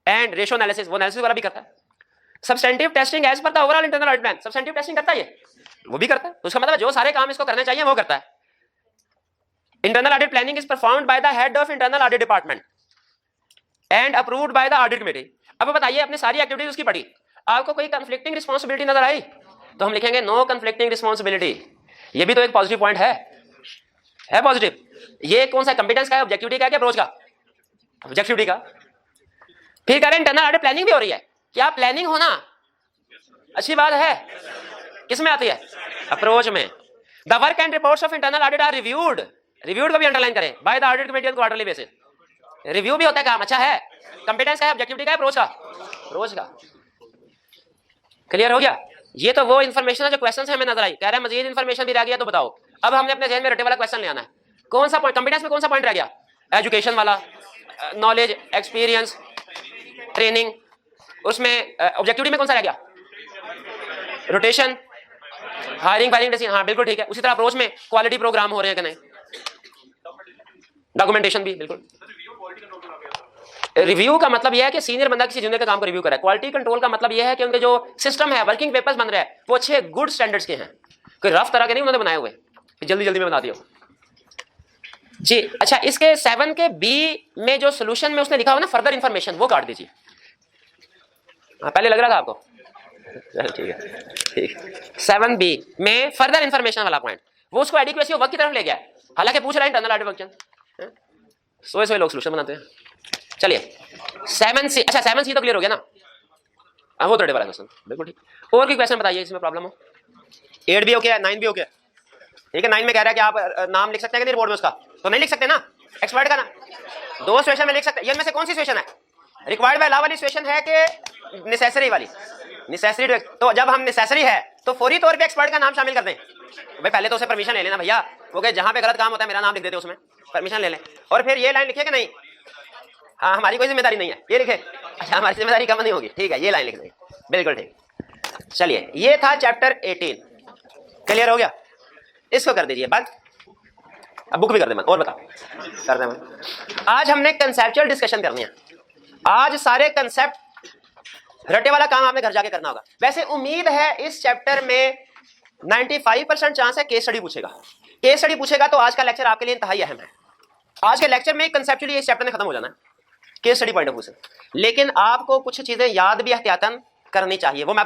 and ratio analysis, वो एनालिसिस वाला भी करता है। Substantive testing as per the overall internal audit plan, substantive testing करता है, वो भी करता है। तो उसका मतलब जो सारे काम इसको करने चाहिए वो करता है। Internal audit planning is performed by the head of internal audit department and approved by the audit committee. अब बताइए अपने सारी एक्टिविटीज उसकी पढ़ी, आपको कोई कंफ्लिक्टिंग रिस्पांसिबिलिटी नजर आई तो हम लिखेंगे नो कंफ्लिक्टिंग रिस्पांसिबिलिटी, ये भी तो एक पॉजिटिव पॉइंट है पॉजिटिव। ये कौन सा कंपिटेंस का है, ऑब्जेक्टिविटी का है, अप्रोच का? ऑब्जेक्टिविटी का। फिर कह रहे हैं इंटरनल ऑडिट प्लानिंग भी हो रही है, क्या प्लानिंग होना अच्छी बात है? किस में आती है? अप्रोच में। The work and reports of internal audit are reviewed, reviewed को भी अंडरलाइन करें, by the audit committee on quarterly basis. Review भी होता है काम, अच्छा है। कंपिटेंस का है, ऑब्जेक्टिविटी का है, अप्रोच का? अप्रोच का। क्लियर हो गया? ये तो वो इन्फॉर्मेशन है जो क्वेश्चन हमें नजर आई, कह रहे हैं मजीद इन्फॉर्मेशन भी रह गया तो बताओ। अब हमने अपने जहन में रटे वाला क्वेश्चन ले आना है। कौन सा पॉइंट कंपिटेंस में, कौन सा पॉइंट रह गया? एजुकेशन वाला, नॉलेज, एक्सपीरियंस, ट्रेनिंग, उसमें ऑब्जेक्टिविटी में कौन सा रह गया? रोटेशन, हायरिंग, फायरिंग, डिसीजन, हाँ बिल्कुल ठीक है। उसी तरह अप्रोच में क्वालिटी प्रोग्राम हो रहे हैं कि नहीं, डॉक्यूमेंटेशन भी बिल्कुल। रिव्यू का मतलब यह है कि सीनियर बंदा किसी जूनियर का काम को रिव्यू करा है। क्वालिटी कंट्रोल का मतलब यह है कि उनके जो सिस्टम है, वर्किंग पेपर्स बन रहे हैं वो अच्छे गुड स्टैंडर्ड्स के हैं, कोई रफ तरह के नहीं उन्होंने बनाए हुए जल्दी जल्दी में बना दिया जी। अच्छा, इसके 7 के बी में जो सोल्यूशन में उसने लिखा हुआ ना फर्दर इंफॉर्मेशन, वो काट दीजिए। हाँ पहले लग रहा था आपको, ठीक है ठीक। 7 बी में फर्दर इंफॉर्मेशन वाला पॉइंट, वो उसको एडिक्वेसी ऑफ वर्क की तरफ ले गया है, हालांकि पूछ रहा है इंटरनल ऑडिट फंक्शन, सोए लोग सोल्यूशन बनाते हैं। चलिए 7C, अच्छा 7C तो क्लियर हो गया ना, वो तो वाला क्वेश्चन बिल्कुल ठीक। और कोई क्वेश्चन बताइए इसमें प्रॉब्लम हो? 8 भी ओके है, 9 भी ओके है, ठीक है। 9 में कह रहा है कि आप नाम लिख सकते हैं कि नहीं रिपोर्ट में उसका, तो नहीं लिख सकते ना, एक्सपर्ट का ना 2 सिचुएशन में लिख सकते हैं। ये इनमें से कौन सी सिचुएशन है? रिक्वायर्ड बाय लॉ वाली सिचुएशन है कि नेसेसरी वाली? नेसेसरी। तो जब हम नेसेसरी है तो फौरी तौर पे एक्सपर्ट का नाम शामिल कर दें। भाई पहले तो उसे परमिशन ले लेना भैया, वो कहे जहां पे गलत काम होता है मेरा नाम लिख देते उसमें, परमिशन ले लें। और फिर ये लाइन लिखे कि नहीं, हाँ हमारी कोई जिम्मेदारी नहीं है, ये लिखे, अच्छा हमारी जिम्मेदारी कम नहीं होगी, ठीक है ये लाइन लिख दें, बिल्कुल ठीक। चलिए ये था चैप्टर 18, क्लियर हो गया? इसको कर दीजिए बंद, अब बुक भी कर दे बंद, और बता कर दे। आज हमने कंसेप्चुअल डिस्कशन करनी है, आज सारे कंसेप्ट रटे वाला काम आपने घर जाके करना होगा। वैसे उम्मीद है इस चैप्टर में 95% चांस है केस स्टडी पूछेगा, केस स्टडी पूछेगा तो आज का लेक्चर आपके लिए इंतहाई अहम है। आज के लेक्चर में कंसेप्चुअली इस चैप्टर में खत्म हो जाना है case study point of view से, लेकिन आपको कुछ चीजें याद भी एहतियातन करनी चाहिए, वो मैं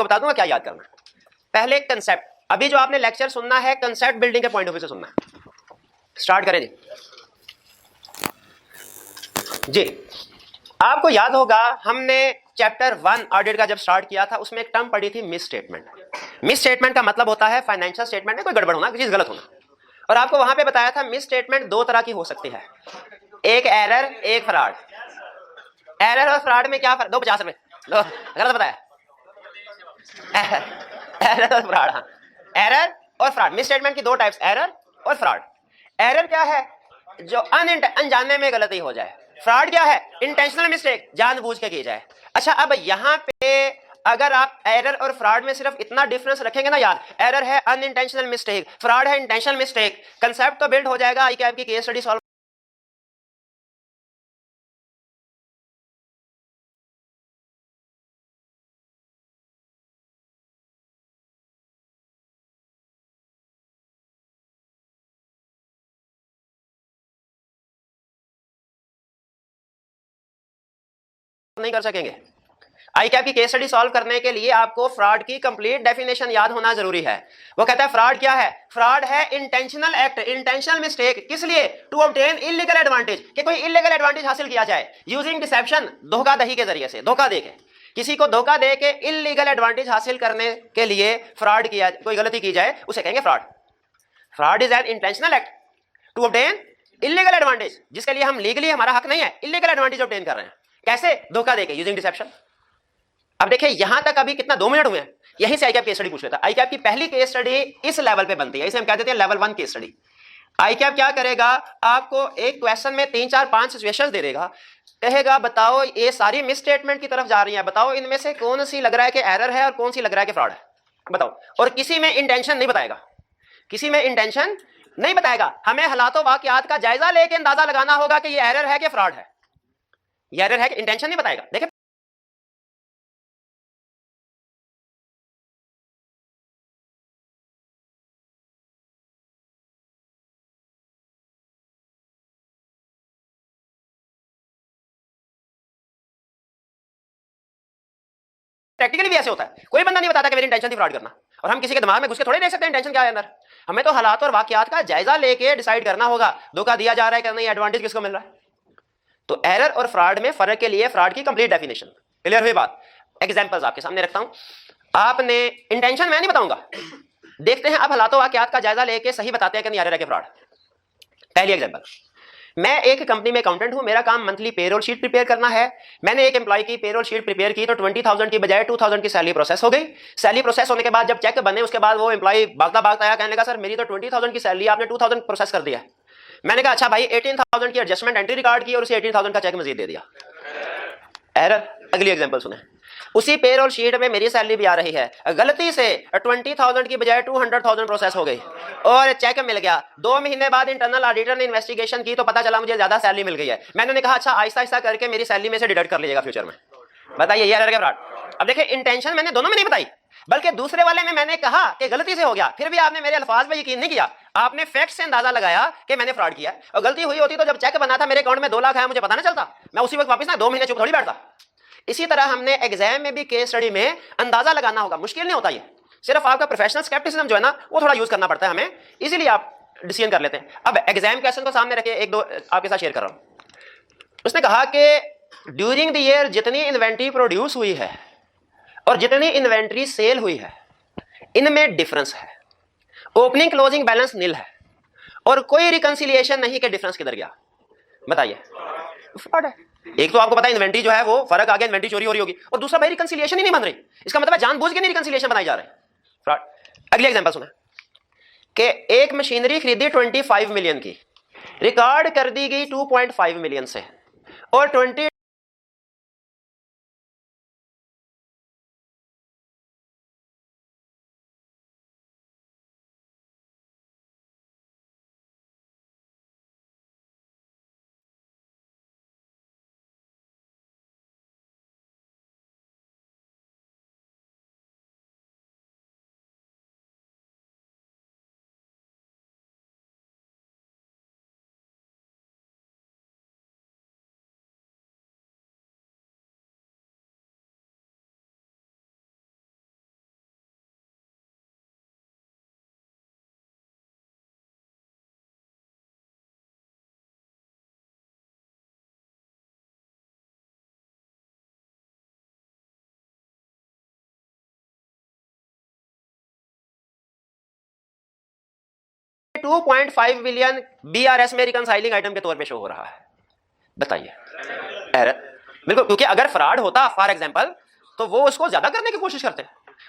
इसको बता दूंगा क्या याद करना है। पहले कंसेप्ट, अभी जो आपने लेक्चर सुनना है कंसेप्ट बिल्डिंग के पॉइंट ऑफ व्यू से सुनना है। स्टार्ट करें जी। आपको याद होगा हमने चैप्टर 1 ऑडिट का जब स्टार्ट किया था उसमें एक टर्म पढ़ी थी मिस स्टेटमेंट। मिस स्टेटमेंट का मतलब होता है फाइनेंशियल स्टेटमेंट में कोई गड़बड़ होना, कोई चीज गलत होना। और आपको वहां पे बताया था मिस स्टेटमेंट दो तरह की हो सकती है, एक एरर एक फ्रॉड। एरर और फ्रॉड में क्या फर्क? 250 रुपए गलत बताया। एरर और फ्रॉड, हाँ एरर और फ्रॉड। मिस स्टेटमेंट की दो टाइप्स, एरर और फ्रॉड। एरर क्या है? जो अनजाने में गलती हो जाए। फ्रॉड क्या है? इंटेंशनल मिस्टेक, जानबूझ के की जाए। अच्छा, अब यहां पे अगर आप एरर और फ्रॉड में सिर्फ इतना डिफरेंस रखेंगे ना याद, एरर है अनइंटेंशनल मिस्टेक, फ्रॉड है इंटेंशनल मिस्टेक, कंसेप्ट तो बिल्ड हो जाएगा। आई कैप की केस स्टडी सॉल्व नहीं कर सकेंगे। आई कैप की केस स्टडी सॉल्व करने के लिए आपको फ्रॉड की कंप्लीट डेफिनेशन याद होना जरूरी है। वो कहता है फ्रॉड क्या है? फ्रॉड है इंटेंशनल एक्ट, इंटेंशनल मिस्टेक। किस लिए? टू ऑब्टेन इलीगल एडवांटेज, कि कोई इलीगल एडवांटेज हासिल किया जाए यूजिंग डिसेप्शन, धोखाधड़ी के जरिए से, धोखा देके किसी को धोखा दे के इलीगल एडवांटेज हासिल करने के लिए फ्रॉड किया, कोई गलती की जाए, उसे कहेंगे fraud. Fraud is an intentional act to obtain illegal advantage, जिसके लिए हम लीगली हमारा हक नहीं है, इलीगल एडवांटेज ऑब्टेन कर रहे हैं। कैसे? धोखा देके, यूजिंग डिसेप्शन। अब देखिए यहां तक अभी कितना 2 मिनट हुए हैं, यहीं से आईकैप केस स्टडी पूछ लेता है। आईकैप की पहली केस स्टडी इस लेवल पे बनती है, इसे हम कह देते हैं लेवल 1 केस स्टडी। आईकैप क्या करेगा? आपको एक क्वेश्चन में 3 4 5 सिचुएशंस दे देगा, कहेगा बताओ ये सारी मिस स्टेटमेंट की तरफ जा रही है, बताओ इनमें से कौन सी लग रहा है कि एरर है और कौन सी लग रहा है कि फ्रॉड है, बताओ। और किसी में इंटेंशन नहीं बताएगा, किसी में इंटेंशन नहीं बताएगा। हमें हालातों वाकयात का जायजा लेके अंदाजा लगाना होगा कि ये एरर है कि फ्रॉड है। ये एरर है कि इंटेंशन नहीं बताएगा। देखिए प्रैक्टिकली भी ऐसे होता है, कोई बंदा नहीं बताता कि मेरी इंटेंशन थी फ्रॉड करना। और हम किसी के दिमाग में घुस के थोड़े देख सकते हैं इंटेंशन क्या है अंदर। हमें तो हालात और वाकयात का जायजा लेके डिसाइड करना होगा, धोखा दिया जा रहा है कि नहीं, एडवांटेज किसको मिल रहा है। तो एरर और फ्रॉड में फर्क के लिए फ्रॉड की कंप्लीट डेफिनेशन क्लियर हुई बात। एग्जांपल्स आपके सामने रखता हूं, आपने इंटेंशन मैं नहीं बताऊंगा, देखते हैं आप हालातों वाकयात का जायजा लेके सही बताते हैं कि नहीं एरर है कि फ्रॉड। पहली एग्जांपल, मैं एक कंपनी में अकाउंटेंट हूं, मेरा काम मंथली पेरोल शीट प्रिपेयर करना है। मैंने एक एम्प्लॉय की पेरोल शीट प्रिपेयर की तो 20,000 की बजाय 2,000 की सैलरी प्रोसेस हो गई। सैलरी प्रोसेस होने के बाद जब चेक बने उसके बाद वो एम्प्लॉय भागता भागता आया, कहने लगा सर मेरी तो 20,000 की सैलरी, आपने 2,000 प्रोसेस कर दिया। मैंने कहा अच्छा भाई 18,000 की एडजस्टमेंट एंट्री रिकॉर्ड की और उसे 18,000 का चेक मजीद दे दिया। एरर। अगली एग्जांपल सुने, उसी पेरोल शीट में मेरी सैलरी भी आ रही है, गलती से 20,000 की बजाय 200,000 प्रोसेस हो गई और चेक मिल गया। 2 महीने बाद इंटरनल ऑडिटर ने इन्वेस्टिगेशन की तो पता चला मुझे ज्यादा सैलरी मिल गई है। मैंने कहा अच्छा आहिस्ता आहिस्ता करके मेरी सैलरी में से डिडक्ट कर लीजिएगा फ्यूचर में। बताइए ये एरर क्या फ्रॉड? अब देखिए इंटेंशन मैंने दोनों में नहीं बताई, बल्कि दूसरे वाले में मैंने कहा कि गलती से हो गया, फिर भी आपने मेरे अल्फाज पे यकीन नहीं किया, आपने फैक्ट से अंदाजा लगाया कि मैंने फ्रॉड किया। और गलती हुई होती तो जब चेक बना था मेरे अकाउंट में 2 लाख आया, मुझे पता ना चलता, मैं उसी वक्त वापस ना 2 महीने चुप थोड़ी बैठता। इसी तरह हमने एग्जाम में भी केस स्टडी में अंदाजा लगाना होगा, मुश्किल नहीं होता ये, सिर्फ आपका प्रोफेशनल स्केप्टिसिज्म जो है ना वो थोड़ा यूज करना पड़ता है हमें, इजीली आप डिसीजन कर लेते हैं। अब एग्जाम क्वेश्चन को सामने रखे, एक दो आपके साथ शेयर कर रहा हूं। उसने कहा कि ड्यूरिंग द ईयर जितनी इन्वेंट्री प्रोड्यूस हुई है और जितनी इन्वेंट्री सेल हुई है इनमें डिफरेंस है, ओपनिंग क्लोजिंग बैलेंस नील है और कोई रिकंसिलिएशन नहीं कि डिफरेंस किधर गया। बताइए फ्रॉड है। एक तो आपको पता है इन्वेंट्री जो है वो फर्क आ गया, इन्वेंट्री चोरी हो रही होगी, और दूसरा भाई रिकंसिलिएशन ही नहीं बन रही, इसका मतलब है जानबूझ के नहीं रिकंसिलिएशन बनाई जा रही है, फ्रॉड। अगली एग्जांपल सुना कि एक मशीनरी खरीदी 25 मिलियन की, रिकॉर्ड कर दी गई 2.5 मिलियन से और 20 2.5 बिलियन BRS में रिकंसाइलिंग आइटम के तौर पे शो हो रहा है। बताइए एरर। बिल्कुल, क्योंकि अगर फ्रॉड होता फॉर एग्जांपल तो वो उसको ज्यादा करने की कोशिश करते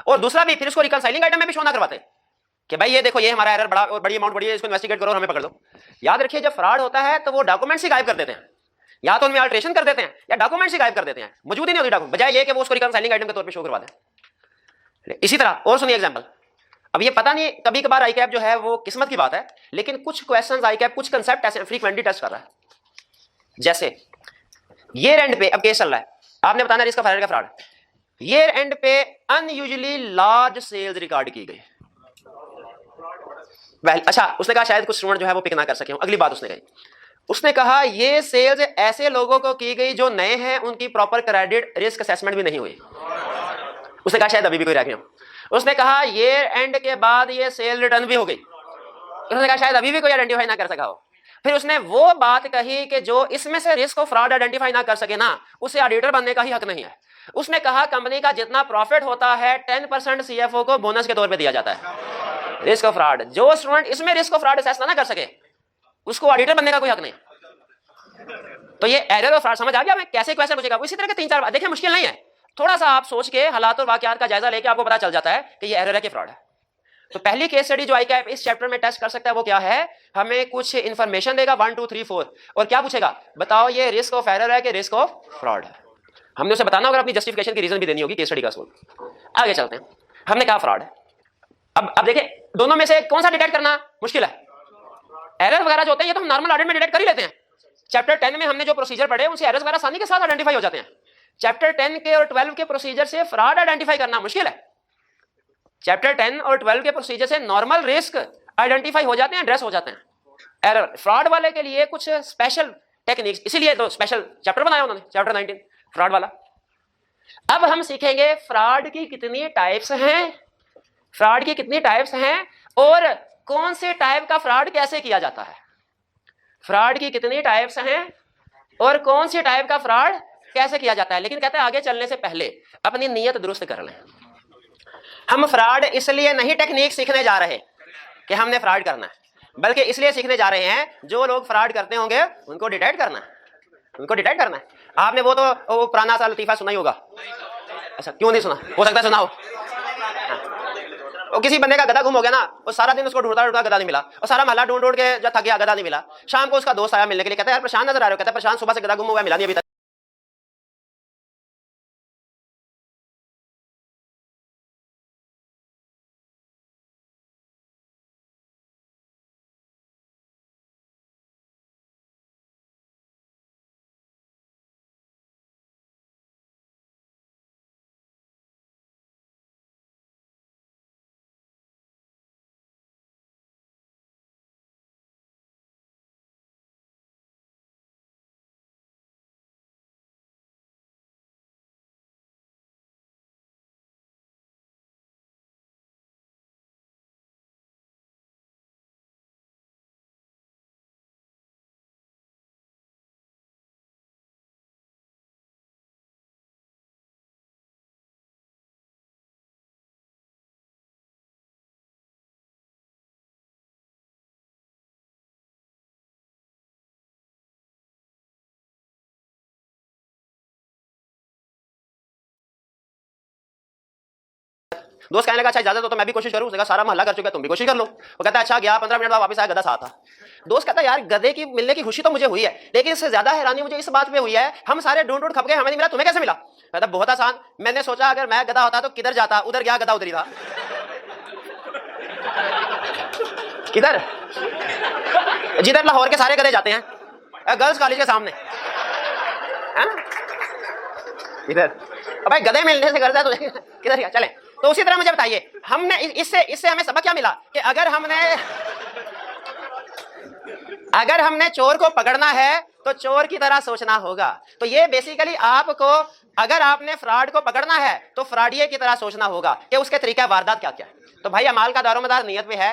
और दूसरा भी फिर इसको रिकंसाइलिंग आइटम में भी शो ना करवाते कि भाई ये देखो ये हमारा एरर बड़ा और बड़ी अमाउंट बड़ी है, इसको इन्वेस्टिगेट करो और हमें पकड़ लो। याद रखिए जब फ्रॉड होता है तो वो डॉक्यूमेंट्स ही गायब कर देते हैं, या तो उनमें अल्टरेशन कर देते हैं या डॉक्यूमेंट्स ही गायब कर देते हैं, मौजूद ही नहीं होती डॉक्यूमेंट, बजाय ये कि वो उसको रिकंसाइलिंग आइटम के तौर पे शो करवा दें। इसी तरह और सुनिए एग्जांपल। अब ये पता नहीं कभी कभार आईकैप जो है वो किस्मत की बात है, लेकिन कुछ क्वेश्चंस आईकैप कुछ कंसेप्ट ऐसे फ्रीक्वेंटली टेस्ट कर रहा है। जैसे ईयर एंड पे अब केस चल रहा है, आपने बताना इसका फाइनल का फ्रॉड। ईयर एंड पे अनयूजुअली लार्ज सेल्स रिकॉर्ड की गई। अच्छा उसने कहा शायद कुछ स्टूडेंट जो है वो पिक ना कर सके। अगली बात उसने कही, उसने कहा ये सेल्स ऐसे लोगों को की गई जो नए हैं, उनकी प्रॉपर क्रेडिट रिस्क असेसमेंट भी नहीं हुई। उसने कहा शायद अभी भी कोई रह गया। उसने कहा ईयर एंड के बाद ये सेल रिटर्न भी हो गई। उसने कहा शायद अभी भी कोई आइडेंटिफाई ना कर सका हो। फिर उसने वो बात कही कि जो इसमें से रिस्क ऑफ फ्रॉड आइडेंटिफाई ना कर सके ना, उसे ऑडिटर बनने का ही हक नहीं है। उसने कहा कंपनी का जितना प्रॉफिट होता है 10% CFO को बोनस के तौर पे दिया जाता है। रिस्क ऑफ फ्रॉड, जो स्टूडेंट इसमें रिस्क ऑफ फ्रॉड असेस ना कर सके उसको ऑडिटर बनने का कोई हक नहीं। तो ये एरर और फ्रॉड समझ आ गया हमें कैसे क्वेश्चन पूछेगा। इसी तरह के 3-4 देखिए मुश्किल नहीं है, थोड़ा सा आप सोच के हालात और वाकयात का जायजा लेके आपको पता चल जाता है कि ये एरर है कि फ्रॉड है। तो पहली केस स्टडी जो आईकैप इस चैप्टर में टेस्ट कर सकता है वो क्या है, हमें कुछ इंफॉर्मेशन देगा 1 2 3 4 और क्या पूछेगा, बताओ ये रिस्क ऑफ एरर है कि रिस्क ऑफ फ्रॉड है। हमने उसे बताना होगा, अपनी जस्टिफिकेशन की रीजन भी देनी होगी केस स्टडी का सोल्व। आगे चलते हैं, हमने कहा फ्रॉड है। अब देखिए दोनों में से कौन सा डिटेक्ट करना मुश्किल है। एरर वगैरह जो होते हैं ये तो हम नॉर्मल ऑडिट में डिटेक्ट कर ही लेते हैं। चैप्टर 10 में हमने जो प्रोसीजर पढ़े उनसे एरर्स वगैरह आसानी के साथ आइडेंटिफाई हो जाते हैं। चैप्टर 10 के और 12 के प्रोसीजर से फ्रॉड आइडेंटिफाई करना मुश्किल है। चैप्टर 10 और 12 के प्रोसीजर से नॉर्मल रिस्क आइडेंटिफाई हो जाते हैं, एड्रेस हो जाते हैं। एरर फ्रॉड वाले के लिए कुछ स्पेशल टेक्निक्स, इसीलिए तो स्पेशल चैप्टर बनाया उन्होंने, चैप्टर 19 फ्रॉड वाला। अब हम सीखेंगे फ्रॉड की कितनी टाइप्स हैं, फ्रॉड की कितनी टाइप्स हैं और कौन से टाइप का फ्रॉड कैसे किया जाता है। फ्रॉड की कितनी टाइप्स हैं और कौन सी टाइप का फ्रॉड कैसे किया जाता है। लेकिन कहते हैं आगे चलने से पहले अपनी नीयत दुरुस्त कर लें। हम फ्रॉड इसलिए नहीं टेक्निक सीखने जा रहे कि हमने फ्रॉड करना है, बल्कि इसलिए सीखने जा रहे हैं जो लोग फ्रॉड करते होंगे उनको डिटेक्ट करना है, उनको डिटेक्ट करना है। आपने वो पुराना सा लतीफा सुना ही होगा। अच्छा क्यों नहीं सुना, हो सकता है सुना हो। वो किसी बंदे का गधा गुम हो गया ना, वो सारा दिन उसको ढूंढता ढूंढता गधा नहीं मिला और सारा महल्ला ढूंढ ढूंढ के जब थक गया गधा नहीं मिला। शाम को उसका दोस्त आया मिलने के लिए, कहता है यार परेशान नजर आ रहे हो। कहता है परेशान, सुबह से गधा गुम हुआ मिला नहीं अभी तक। दोस्त कहने लगा अच्छा इजाजत हो तो मैं भी कोशिश करूं। उसने कहा सारा मोहल्ला कर चुका है, तुम भी कोशिश कर लो। वो कहता है अच्छा गया, 15 मिनट बाद वापस आया, गधा साथ था। दोस्त कहता है यार गधे की मिलने की खुशी तो मुझे हुई है, लेकिन इससे ज्यादा हैरानी मुझे इस बात पे हुई है हम सारे ढूंढ ढूंढ खप गए, हमें नहीं मिला, तुम्हें कैसे मिला। कहता बहुत आसान, मैंने सोचा अगर मैं गधा होता तो किधर जाता, उधर गया गधा उधर ही था। किधर, जिधर लाहौर के सारे गधे जाते हैं गर्ल्स कॉलेज के सामने है ना, इधर। भाई गधे मिलने से करता है तो किधर गया, चले। तो उसी तरह मुझे बताइए हमने इससे हमें सबक क्या मिला कि अगर हमने चोर को पकड़ना है तो चोर की तरह सोचना होगा। तो ये बेसिकली आपको, अगर आपने फ्रॉड को पकड़ना है तो फ्रॉडिये की तरह सोचना होगा कि उसके तरीका वारदात क्या क्या है। तो भाई अमाल का दारोमदार नियत पे है।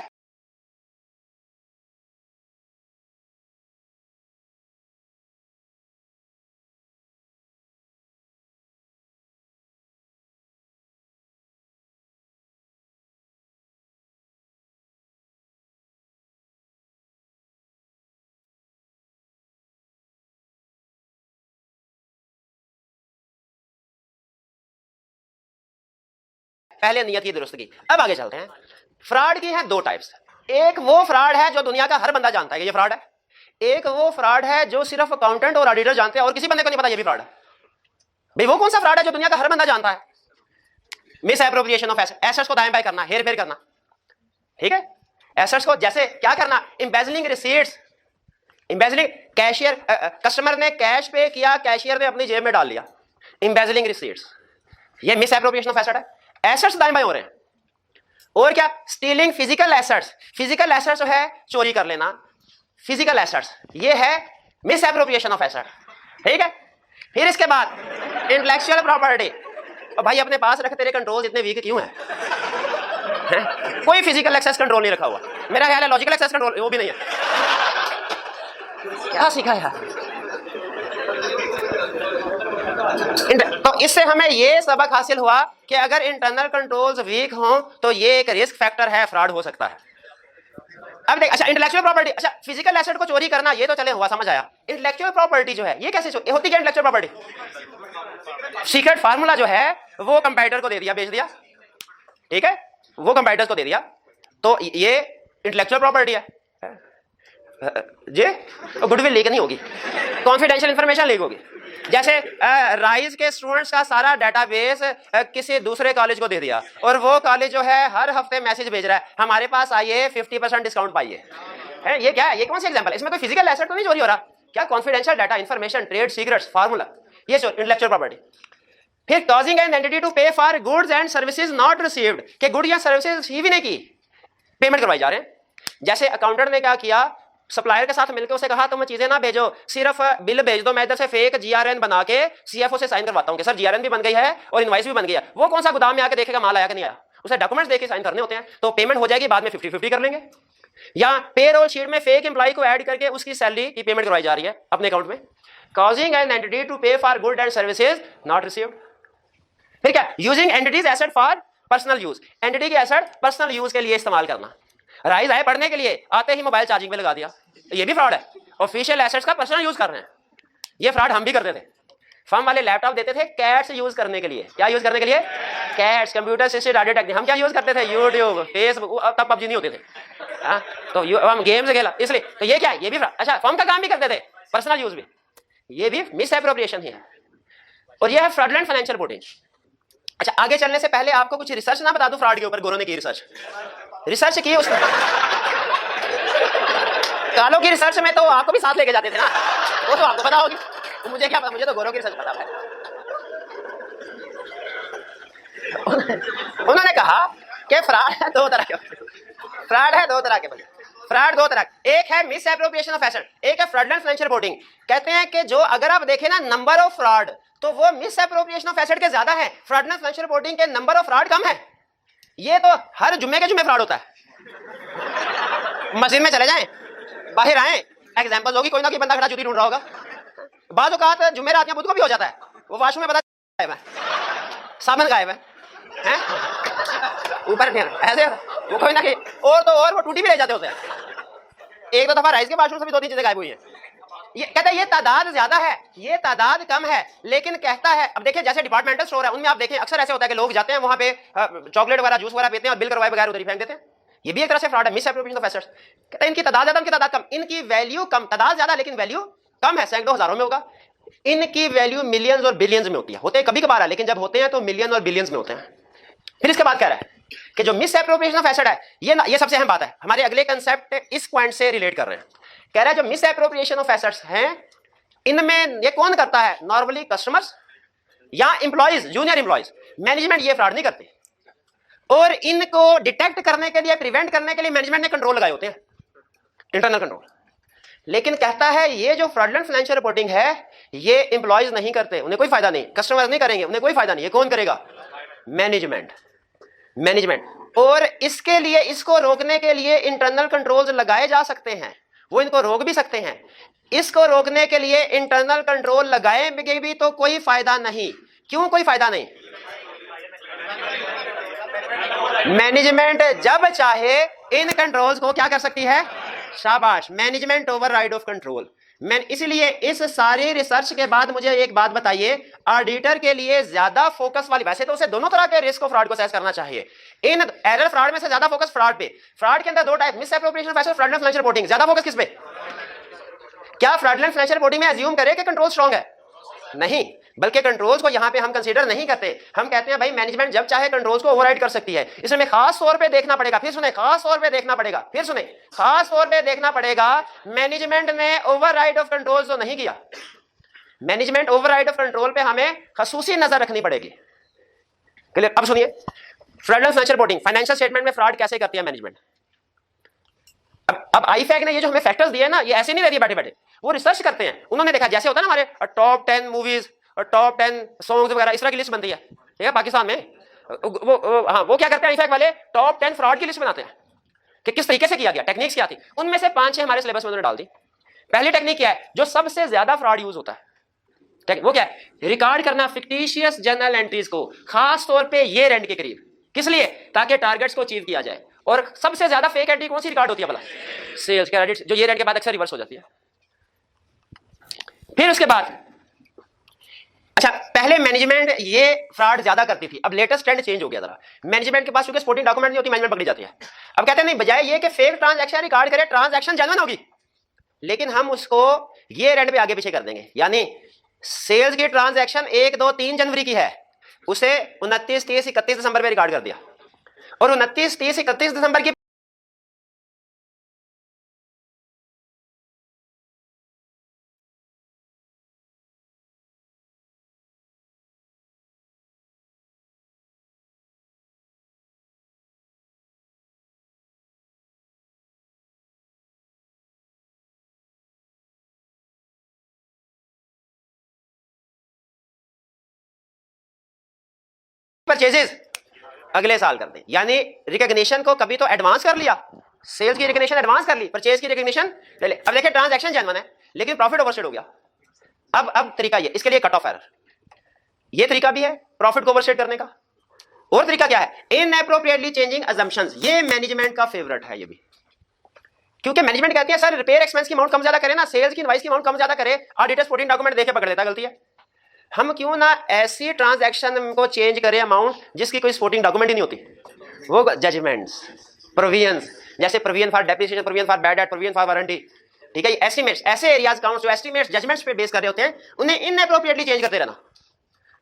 पहले नियत की दुरुस्त की। अब आगे चलते हैं। फ्रॉड की है दो टाइप्स। एक वो फ्रॉड है जो दुनिया का हर बंदा जानता है कि ये फ्रॉड है, एक वो फ्रॉड है जो सिर्फ अकाउंटेंट और ऑडिटर जानते हैं और किसी बंदे को नहीं पता ये भी फ्रॉड है। भाई वो कौन सा फ्रॉड है जो दुनिया का हर बंदा जानता है? मिस एप्रोप्रिएशन ऑफ एसेट्स को दाएं बाएं करना, हेर फेर करना, ठीक है। एसेट्स को जैसे क्या करना, एम्बेजलिंग रिसीट्स, एम्बेजलिंग, कैशियर कस्टमर ने कैश पे किया, कैशियर ने अपनी जेब में डाल लिया, एम्बेजलिंग रिसीट्स, ये मिस एप्रोप्रिएशन ऑफ एसेट है। एसेट्स दाएं बाएं हो रहे हैं। और क्या, stealing physical assets, physical assets जो है चोरी कर लेना, फिजिकल एसेट्स, ये है मिस एप्रोप्रिएशन ऑफ एसेट, ठीक है। फिर इसके बाद इंटेलेक्चुअल प्रॉपर्टी। भाई अपने पास रख, तेरे कंट्रोल इतने वीक क्यों है? कोई फिजिकल एक्सेस कंट्रोल नहीं रखा हुआ, मेरा ख्याल है लॉजिकल एक्सेस कंट्रोल वो भी नहीं है। क्या सीखा यार? तो इससे हमें ये सबक हासिल हुआ कि अगर इंटरनल कंट्रोल्स वीक हों तो ये एक रिस्क फैक्टर है, फ्रॉड हो सकता है। अब देख, अच्छा इंटेलेक्चुअल प्रॉपर्टी, अच्छा फिजिकल एसेट को चोरी करना ये तो चले हुआ, समझ आया। इंटेलेक्चुअल प्रॉपर्टी जो है ये कैसे होती है? इंटेलेक्चुअल प्रॉपर्टी सीक्रेट फार्मूला जो है वो कंप्यूटर को दे दिया, बेच दिया, ठीक है, वो कंप्यूटर्स को दे दिया, तो ये इंटेलेक्चुअल प्रॉपर्टी है। जी गुडविल लीक नहीं होगी, कॉन्फिडेंशियल इंफॉर्मेशन लीक होगी। जैसे राइज के स्टूडेंट्स का सारा डेटाबेस किसी दूसरे कॉलेज को दे दिया और वो कॉलेज जो है हर हफ्ते मैसेज भेज रहा है, हमारे पास आइए 50% डिस्काउंट पाइए, है ये क्या है? ये कौन सी एग्जांपल है? इसमें कोई फिजिकल एसेट तो नहीं चोरी हो रहा, क्या confidential data, information, trade secrets, formula, ये इंटेलेक्चुअल प्रॉपर्टी। फिर कॉजिंग एन एंटिटी टू पे for goods and services not received, के गुड या सर्विसेज ही भी नहीं की, पेमेंट करवाई जा रहे हैं। जैसे अकाउंटेंट ने क्या किया, सप्लायर के साथ मिलकर उसे कहा तुम चीजें ना भेजो, सिर्फ बिल भेज दो, मैं इधर से फेक जीआरएन बना के सीएफओ से साइन करवाता हूं कि सर जीआरएन भी बन गई है और इनवाइस भी बन गई है। वो कौन सा गोदाम में आके देखेगा माल आया कि नहीं आया, उसे डॉक्यूमेंट्स देके साइन करने होते हैं, तो पेमेंट हो जाएगी, बाद में 50-50 कर लेंगे। या पेरोल शीट में फेक एम्प्लॉय को ऐड करके उसकी सैलरी की पेमेंट करवाई जा रही है अपने अकाउंट में। कॉजिंग एन एंटिटी टू पे for good and services not received. फिर क्या, using entities asset for personal use, entity की एसेट पर्सनल यूज के लिए इस्तेमाल करना। राइज आए पढ़ने के लिए, आते ही मोबाइल चार्जिंग पे लगा दिया, ये भी फ्रॉड है। ऑफिशियल एसेट्स का पर्सनल यूज कर रहे हैं, ये फ्रॉड हम भी करते थे। फर्म वाले लैपटॉप देते थे कैट्स यूज करने के लिए, क्या यूज करने के लिए? Cats, computer assisted audio technique. हम क्या यूज करते थे? यूट्यूब, फेसबुक, तब पबजी नहीं होते थे, तो हम गेम्स खेला, इसलिए तो ये क्या है? ये भी फ्रॉड। अच्छा फर्म का काम भी करते थे, पर्सनल यूज भी, ये भी मिस एप्रोप्रिएशन है। और ये है फ्रॉडलेंट फाइनेंशियल रिपोर्टिंग। अच्छा आगे चलने से पहले आपको कुछ रिसर्च ना बता दूं फ्रॉड के ऊपर। गोरों ने की रिसर्च की उसने, कालों की रिसर्च में तो आपको भी साथ लेके जाते थे ना, वो तो आपको पता होगी, तो मुझे क्या पता, मुझे तो गोरों की रिसर्च पता है। उन्होंने कहा कि फ्रॉड है दो तरह के, फ्रॉड है दो तरह के, फ्रॉड दो तरह, एक है मिस एप्रोप्रिएशन ऑफ एसेट, एक है फ्रॉडलेंट फाइनेंशियल रिपोर्टिंग। कहते हैं कि जो अगर आप देखें ना नंबर ऑफ फ्रॉड, तो वो मिस एप्रोप्रिएशन ऑफ एसेट के ज्यादा है, फ्रॉडलेंट फाइनेंशियल रिपोर्टिंग के नंबर ऑफ फ्रॉड कम है। ये तो हर जुम्मे के जुम्मे फ्रॉड होता है। मस्जिद में चले जाएं, बाहर आए, एग्जांपल होगी, कोई ना कोई बंदा खड़ा जूती ढूंढ रहा होगा, बाद औकात जुम्मे रात या बुध को भी हो जाता है, वो वाशरूम में पता गायब है, साबुन गायब है, ऊपर ऐसे वो कोई ना कोई और तो और वो टूटी भी रह जाते होते हैं। एक दो दफा राइस के वाशरूम से भी 2-3 चीजें गायब हुई हैं। ये कहता है ये तादाद ज्यादा है, ये तादाद कम है, लेकिन कहता है अब देखिए जैसे डिपार्टमेंटल स्टोर है, उनमें आप देखें अक्सर ऐसे होता है कि लोग जाते हैं वहां पे चॉकलेट वगैरह जूस वगैरह पीते हैं और बिल करवाए बगैर उधर ही फेंक देते हैं। ये भी एक तरह से फ्रॉड है, मिस एप्रोप्रिएशन ऑफ एसेट्स। कहता है इनकी तादाद ज्यादा, इनकी तादाद कम, इनकी वैल्यू कम, तादाद ज्यादा लेकिन वैल्यू कम है, सैकड़ों हजारों में होगा, इनकी वैल्यू मिलियंस और बिलियंस में होती है। होते कभी कभार है, लेकिन जब होते हैं तो मिलियन और बिलियंस में होते हैं। फिर इसके बाद कह रहा है कि जो मिस एप्रोप्रिएशन ऑफ एसेट है, ये सबसे अहम बात है, हमारे अगले कंसेप्ट इस पॉइंट से रिलेट कर रहे हैं। कह रहा है जो मिस एप्रोप्रिएशन ऑफ एसेट्स हैं, इनमें ये कौन करता है? नॉर्मली कस्टमर्स या एम्प्लॉइज, जूनियर एम्प्लॉइज, मैनेजमेंट ये फ्रॉड नहीं करते। और इनको डिटेक्ट करने के लिए, प्रिवेंट करने के लिए मैनेजमेंट ने कंट्रोल लगाए होते हैं, इंटरनल कंट्रोल। लेकिन कहता है ये जो फ्रॉडलेंट फाइनेंशियल रिपोर्टिंग है, ये एम्प्लॉइज नहीं करते, उन्हें कोई फायदा नहीं, कस्टमर्स नहीं करेंगे, उन्हें कोई फायदा नहीं, ये कौन करेगा? मैनेजमेंट। और इसके लिए, इसको रोकने के लिए इंटरनल कंट्रोल्स लगाए जा सकते हैं, वो इनको रोक भी सकते हैं। इसको रोकने के लिए इंटरनल कंट्रोल लगाएंगे भी तो कोई फायदा नहीं। क्यों कोई फायदा नहीं? मैनेजमेंट जब चाहे इन कंट्रोल्स को क्या कर सकती है? शाबाश, मैनेजमेंट ओवरराइड ऑफ कंट्रोल। मैं इसलिए इस सारी रिसर्च के बाद मुझे एक बात बताइए, ऑडिटर के लिए ज्यादा फोकस वाली, वैसे तो उसे दोनों तरह के रिस्क ऑफ फ्रॉड को असेस करना चाहिए, इन एरर फ्रॉड में से ज्यादा फोकस फ्रॉड पे। फ्रॉड के अंदर दो type, miss appropriation of fraudulent financial reporting, ज्यादा फोकस किस पे? क्या फ्रॉडलेंट फाइनेंशियल रिपोर्टिंग में अज्यूम करे कि कंट्रोल स्ट्रांग है? नहीं, बल्कि कंट्रोल्स को यहां पे हम कंसीडर नहीं करते। हम कहते हैं भाई मैनेजमेंट जब चाहे कंट्रोल्स को ओवरराइड कर सकती है, इसमें खास तौर पे देखना पड़ेगा, फिर सुने, खास तौर पे देखना पड़ेगा, फिर सुने, खास तौर पे देखना पड़ेगा, मैनेजमेंट ने ओवरराइड ऑफ कंट्रोल्स तो नहीं किया। मैनेजमेंट ओवरराइड ऑफ कंट्रोल पे हमें खसूसी नजर रखनी पड़ेगी। क्लियर? अब सुनिए, fraudulent financial reporting, financial statement में फ्रॉड कैसे करती है मैनेजमेंट। अब आईफैक ने ये जो हमें फैक्टर्स दिए ना, ये ऐसे नहीं दे दिए बैठे बैठे, वो रिसर्च करते हैं। उन्होंने देखा, जैसे होता है ना हमारे टॉप 10 मूवीज और टॉप 10 सॉन्ग्स वगैरह, इस तरह की लिस्ट बनती है, ठीक है, पाकिस्तान में। वो क्या करते हैं आईफैक वाले, टॉप 10 फ्रॉड की लिस्ट बनाते हैं कि किस तरीके से किया गया, टेक्निक्स क्या थी। उनमें से 5-6 हमारे सिलेबस में उन्होंने डाल दी। पहली टेक्निक क्या है, जो सबसे ज्यादा फ्रॉड यूज होता है, वो क्या है? रिकॉर्ड करना फिक्टिशियस जर्नल एंट्रीज को, खास तौर पे ईयर एंड के करीब। किस लिए? ताकि टारगेट्स को अचीव किया जाए। और सबसे ज्यादा फेक एंट्री कौन सी रिकॉर्ड होती है भला? सेल्स क्रेडिट, जो ईयर एंड के बाद अक्सर रिवर्स हो जाती है। फिर उसके बाद, अच्छा, पहले मैनेजमेंट ये फ्रॉड ज्यादा करती थी, अब लेटेस्ट ट्रेंड चेंज हो गया जरा। मैनेजमेंट के पास क्योंकि सपोर्टिंग डॉक्यूमेंट नहीं होती, मैनेजमेंट पकड़ी जाती है। अब कहते हैं नहीं, बजाय ये कि फेक ट्रांजैक्शन रिकॉर्ड करे, ट्रांजैक्शन जेन्युइन होगी, लेकिन हम उसको ये रेंट पे आगे पीछे कर देंगे। यानी सेल्स की ट्रांजैक्शन 1, 2, 3 जनवरी की है, उसे 29, 30, 31 दिसंबर में रिकॉर्ड कर दिया, और 29, 30, 31 दिसंबर की परचेजेस अगले साल कर दें। यानी रिकॉग्निशन को कभी तो एडवांस कर लिया, सेल्स की रिकॉग्निशन एडवांस कर ली, परचेज की रिकॉग्निशन ले ले। अब देखिए ट्रांजैक्शन जेन्युइन है, लेकिन प्रॉफिट ओवरस्टेट हो गया। अब तरीका ये, इसके लिए कट ऑफ एरर, ये तरीका भी है प्रॉफिट को ओवरस्टेट करने का। और तरीका क्या है? इनएप्रोप्रिएटली चेंजिंग अजम्पशंस। ये मैनेजमेंट का फेवरेट है ये भी, क्योंकि मैनेजमेंट कहती है सर रिपेयर एक्सपेंस की अमाउंट कम ज्यादा करे ना, सेल्स की इनवॉइस की अमाउंट कम ज्यादा करे, ऑडिटर सपोर्टिंग डॉक्यूमेंट देके पकड़ लेता, गलती है। हम क्यों ना ऐसी ट्रांजैक्शन को चेंज करें अमाउंट जिसकी कोई सपोर्टिंग डॉक्यूमेंट ही नहीं होती, वो जजमेंट्स, प्रोविजंस, जैसे provision for depreciation, provision for bad debt, provision for warranty, ठीक है, एस्टिमेट्स, ऐसे एरियाज काउंट्स जो एस्टिमेट्स जजमेंट्स पे बेस कर रहे होते हैं, उन्हें इनएप्रोप्रिएटली चेंज करते रहना,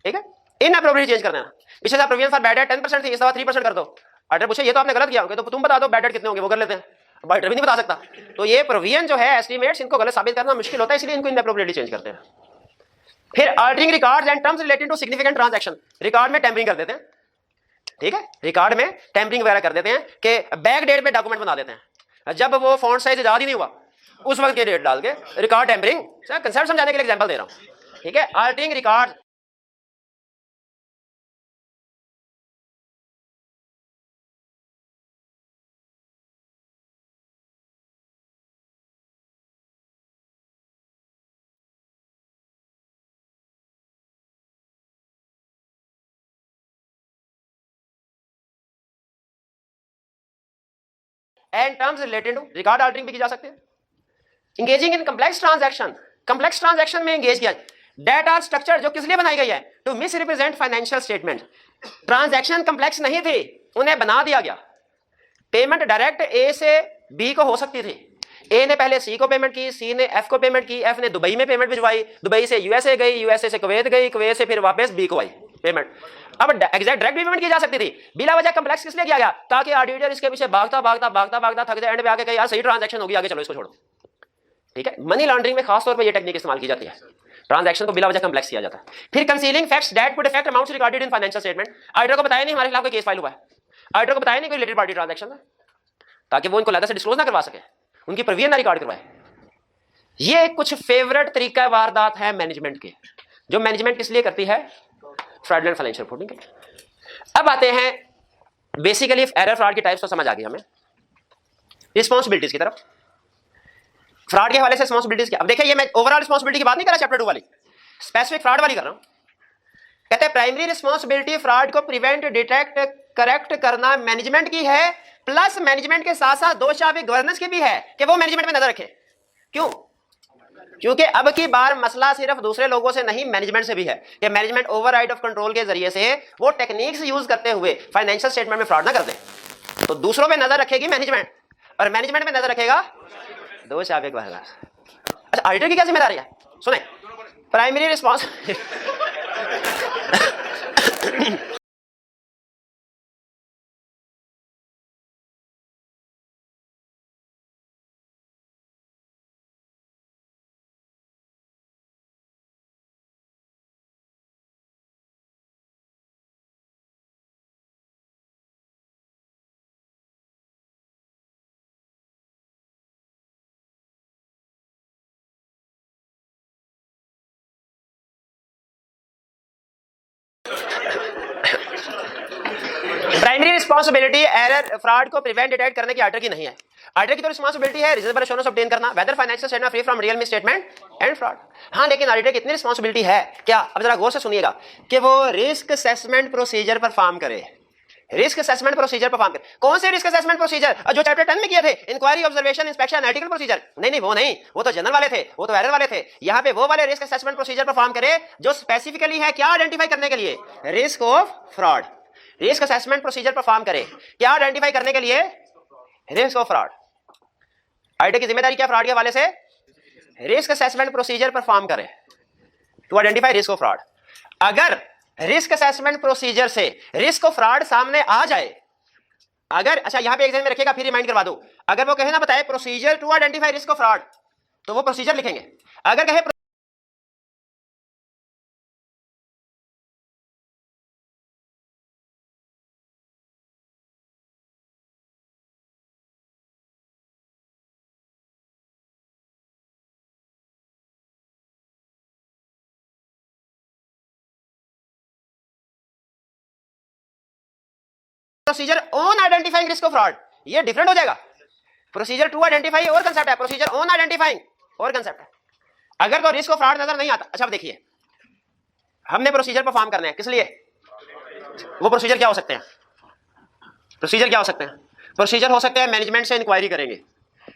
ठीक है, इनएप्रोप्रिएटली चेंज कर देना। पिछले साल प्रोविजन फॉर बैड डेट 10% थी, इस दफा 3% कर दो। ऑडिटर पूछे ये तो आपने गलत किया होगा, तो तुम बता दो बैड डेट कितने होंगे, वो कर लेते हैं, ऑडिटर भी नहीं बता सकता। तो ये प्रोविजन जो है एस्टिमेट्स, इनको गलत साबित करना मुश्किल होता है, इसलिए इनको इनएप्रोप्रिएटली चेंज करते हैं। फिर altering records and terms related to significant transaction, record में टेम्परिंग कर देते हैं, ठीक है, रिकॉर्ड में टेम्परिंग वगैरह कर देते हैं कि बैक डेट पे डॉक्यूमेंट बना देते हैं, जब वो फॉन्ट साइज इजाद ही नहीं हुआ उस वक्त की डेट डाल के रिकॉर्ड टेम्परिंग। सर कंसेप्ट समझाने के लिए एग्जांपल दे रहा हूं, ठीक है। Altering record and terms related to record altering भी की जा सकते हैं। Engaging in complex transaction, complex transaction में इंगेज किया। डेटा स्ट्रक्चर जो किस लिए बनाई गई है? To misrepresent financial statement. Transaction complex नहीं थी, उन्हें बना दिया गया। पेमेंट डायरेक्ट ए से बी को हो सकती थी, ए ने पहले सी को पेमेंट की, सी ने एफ को पेमेंट की, एफ ने दुबई में पेमेंट भिजवाई, दुबई से यूएसए गई, यूएसए से कुवैत गई, कुवैत से फिर वापस बी को आई पेमेंट। अब एग्जैक्ट डायरेक्ट पेमेंट की जा सकती थी, बिला वजह कम्प्लेक्स किस लिए किया गया? ताकि ऑडिटर इसके पीछे भागता भागता भागता भागता थक जाए, एंड पे आके कहे यार सही ट्रांजैक्शन होगी, आगे चलो इसको छोड़ो, ठीक है। मनी लॉन्ड्रिंग में खास तौर पर यह टेक्निक इस्तेमाल की जाती है, ट्रांजैक्शन को बिला वजह कम्प्लेक्स किया जाता है। फिर concealing facts that could affect amounts recorded in financial statement. Auditor को बताया नहीं हमारे खिलाफ कोई केस फाइल हुआ है, ऑडिटर को बताया नहीं कोई रिलेटेड पार्टी ट्रांजैक्शन है, ताकि वो इनको अलग से डिस्क्लोज ना करवा सके, उनकी प्रोविजन ना रिकॉर्ड करवाए। ये कुछ फेवरेट तरीका वारदात है मैनेजमेंट के, जो मैनेजमेंट किस लिए करती है? फ्रॉडलेंट फाइनेंशियल रिपोर्टिंग के। अब आते हैं बेसिकली एरर फ्रॉड की टाइप्स तो समझ आ गई हमें, रिस्पांसिबिलिटीज की तरफ। फ्रॉड के हवाले से रिस्पांसिबिलिटीज क्या? अब देखिए, ये मैं ओवरऑल रिस्पांसिबिलिटी की बात नहीं कर रहा, चैप्टर 2 वाली, स्पेसिफिक फ्रॉड वाली कर रहा हूं। कहते हैं प्राइमरी रिस्पांसिबिलिटी फ्रॉड को प्रिवेंट, डिटेक्ट, करेक्ट करना मैनेजमेंट की है, प्लस मैनेजमेंट के साथ साथ दोषारोपित गवर्नेंस की भी है कि वो मैनेजमेंट में नजर रखे। क्यों? क्योंकि अब की बार मसला सिर्फ दूसरे लोगों से नहीं, मैनेजमेंट से भी है कि मैनेजमेंट ओवरराइड ऑफ कंट्रोल के जरिए से वो टेक्निक्स यूज करते हुए फाइनेंशियल स्टेटमेंट में फ्रॉड ना कर दें। तो दूसरों पे नजर रखेगी मैनेजमेंट और मैनेजमेंट पे नजर रखेगा दो शाफिक वाला। अच्छा, ऑडिटर की क्या जिम्मेदारी है? सुने, primary response primary responsibility error fraud को प्रिवेंट डिटेक्ट करने की ऑडिटर की नहीं है। ऑडिटर की तो रिस्पांसिबिलिटी है रीजनेबल एश्योरेंस ऑब्टेन करना, weather financial statement free from real misstatement and fraud. हाँ, लेकिन ऑडिटर की इतनी रिस्पांसिबिलिटी है क्या? अब जरा गौर से सुनिएगा कि वो रिस्क असेसमेंट प्रोसीजर परफॉर्म करे। रिस्क असेसमेंट प्रोसीजर परफॉर्म करे। कौन से रिस्क असेसमेंट प्रोसीजर? जो चैप्टर 10 में किए थे, inquiry, observation, inspection, analytical procedure. नहीं, वो नहीं, वो तो जनरल वाले थे, वो तो एरर वाले थे। यहाँ पे वो वाले रिस्क असेसमेंट प्रोसीजर परफॉर्म करे जो स्पेसिफिकली है क्या आइडेंटिफाई करने के लिए? Risk of fraud. Risk assessment procedure perform करे क्या आइडेंटिफाई करने के लिए? Risk of fraud. ऑडिटर की जिम्मेदारी क्या फ्रॉड के हवाले से? रिस्क असेसमेंट प्रोसीजर परफॉर्म करे to identify risk of fraud. अगर रिस्क असेसमेंट प्रोसीजर से रिस्क ऑफ फ्रॉड सामने आ जाए, अगर अच्छा यहां पे एग्जाम में रखेगा, फिर रिमाइंड करवा दो, अगर वो कहे ना बताए procedure to identify risk of fraud, तो वो प्रोसीजर लिखेंगे। अगर कहे procedure on identifying risk of fraud, ये डिफरेंट हो जाएगा। प्रोसीजर टू आइडेंटिफाई और कंसेप्ट है, प्रोसीजर ऑन आइडेंटिफाइंग और कंसेप्ट है। अगर तो रिस्क ऑफ फ्रॉड नजर नहीं आता, अच्छा अब देखिए, हमने प्रोसीजर परफॉर्म करने हैं, किस लिए? वो प्रोसीजर क्या हो सकते हैं? प्रोसीजर क्या हो सकते हैं? प्रोसीजर हो सकते हैं मैनेजमेंट से इंक्वायरी करेंगे।